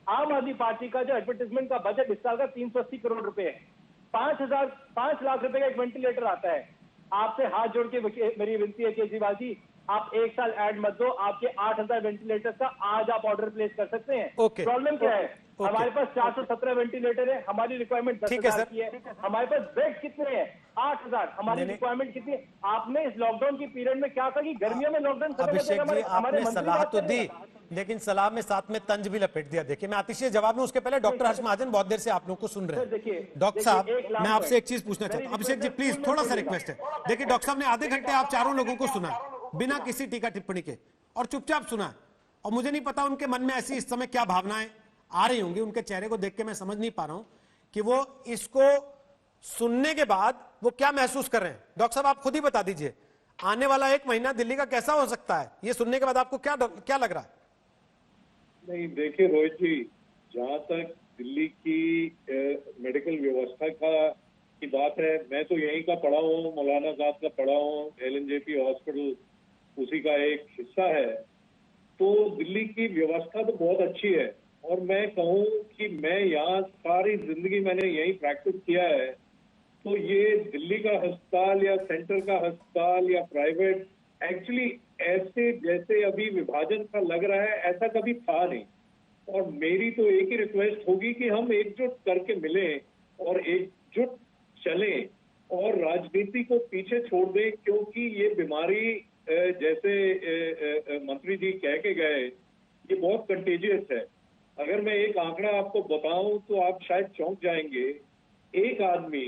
आम आदमी पार्टी का जो एडवर्टाइजमेंट का बजट इस साल का 380 करोड़ रुपए है, 5 लाख रुपए का एक वेंटिलेटर आता है। आपसे हाथ जोड़ के मेरी विनती है केजरीवाल जी, आप एक साल ऐड मत दो, आपके 8000 वेंटिलेटर का आज आप ऑर्डर प्लेस कर सकते हैं। प्रॉब्लम क्या है? हमारे पास 417 वेंटिलेटर है, हमारी रिक्वायरमेंट 10,000 की है। हमारे पास बेड कितने हैं? 8000। हमारी रिक्वायरमेंट कितनी है? आपने इस लॉकडाउन की पीरियड में क्या था कि गर्मियों में लॉकडाउन अभिषेक जी आपने सलाह तो दी, लेकिन सलाह में साथ में तंज भी लपेट दिया। देखिए मैं आतिशी जवाब में, उसके पहले डॉक्टर हर्ष महाजन बहुत देर से आप लोग को सुन रहे हैं। डॉक्टर साहब मैं आपसे एक चीज पूछना चाहता हूँ, अभिषेक जी प्लीज थोड़ा सा रिक्वेस्ट है। देखिए डॉक्टर साहब ने आधे घंटे आप चारों लोगों को सुना बिना किसी टीका टिप्पणी के और चुपचाप सुना, और मुझे नहीं पता उनके मन में ऐसी इस समय क्या भावनाएं आ रही होंगी। उनके चेहरे को देख के मैं समझ नहीं पा रहा हूं कि वो इसको सुनने के बाद वो क्या महसूस कर रहे हैं। डॉक्टर साहब आप खुद ही बता दीजिए, आने वाला 1 महीना दिल्ली का कैसा हो सकता है, ये सुनने के बाद आपको क्या लग रहा है? नहीं देखिए रोहित जी, जहां तक दिल्ली की मेडिकल व्यवस्था की बात है, मैं तो यहीं का पढ़ा हूँ, मौलाना साहब का पढ़ा हूँ, LNJP हॉस्पिटल उसी का एक हिस्सा है। तो दिल्ली की व्यवस्था तो बहुत अच्छी है, और मैं कहूँ कि मैं यहाँ सारी जिंदगी मैंने यही प्रैक्टिस किया है। तो ये दिल्ली का अस्पताल या सेंटर का अस्पताल या प्राइवेट, एक्चुअली ऐसे जैसे अभी विभाजन का लग रहा है ऐसा कभी था नहीं। और मेरी तो एक ही रिक्वेस्ट होगी कि हम एकजुट करके मिलें और एकजुट चलें और राजनीति को पीछे छोड़ दें, क्योंकि ये बीमारी जैसे मंत्री जी कह के गए, ये बहुत कंटेजियस है। अगर मैं एक आंकड़ा आपको बताऊं तो आप शायद चौंक जाएंगे। एक आदमी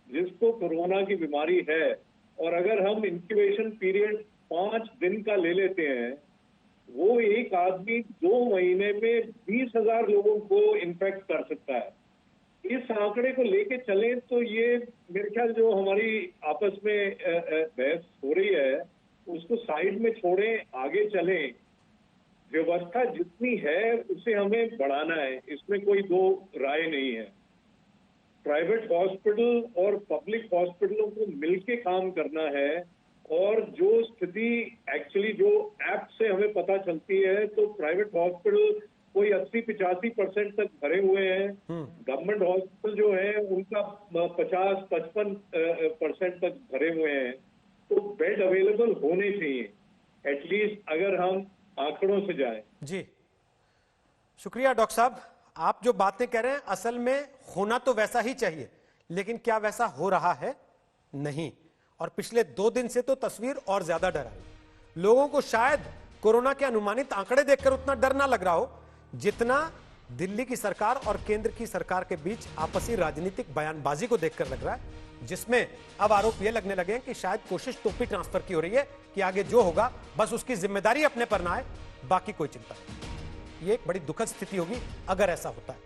जिसको कोरोना की बीमारी है, और अगर हम इंक्यूबेशन पीरियड 5 दिन का ले लेते हैं, वो एक आदमी 2 महीने में 20,000 लोगों को इन्फेक्ट कर सकता है। इस आंकड़े को लेके चलें तो ये मेरे ख्याल जो हमारी आपस में बहस हो रही है उसको साइड में छोड़ें, आगे चलें। व्यवस्था जितनी है उसे हमें बढ़ाना है, इसमें कोई दो राय नहीं है। प्राइवेट हॉस्पिटल और पब्लिक हॉस्पिटलों को मिलके काम करना है, और जो स्थिति एक्चुअली जो ऐप से हमें पता चलती है तो प्राइवेट हॉस्पिटल कोई 80-85% तक भरे हुए हैं। गवर्नमेंट हॉस्पिटल जो है उनका 50-55% तक भरे हुए हैं। तो बेड अवेलेबल होने चाहिए एटलीस्ट, अगर हम आंकड़ों से जाएं। जी शुक्रिया डॉक्टर साहब, आप जो बातें कह रहे हैं असल में होना तो वैसा ही चाहिए, लेकिन क्या वैसा हो रहा है? नहीं। और पिछले 2 दिन से तो तस्वीर और ज्यादा डराई। लोगों को शायद कोरोना के अनुमानित आंकड़े देखकर उतना डर ना लग रहा हो जितना दिल्ली की सरकार और केंद्र की सरकार के बीच आपसी राजनीतिक बयानबाजी को देखकर लग रहा है, जिसमें अब आरोप यह लगने लगे कि शायद कोशिश टोपी ट्रांसफर की हो रही है कि आगे जो होगा बस उसकी जिम्मेदारी अपने पर ना आए, बाकी कोई चिंता नहीं। ये एक बड़ी दुखद स्थिति होगी अगर ऐसा होता है।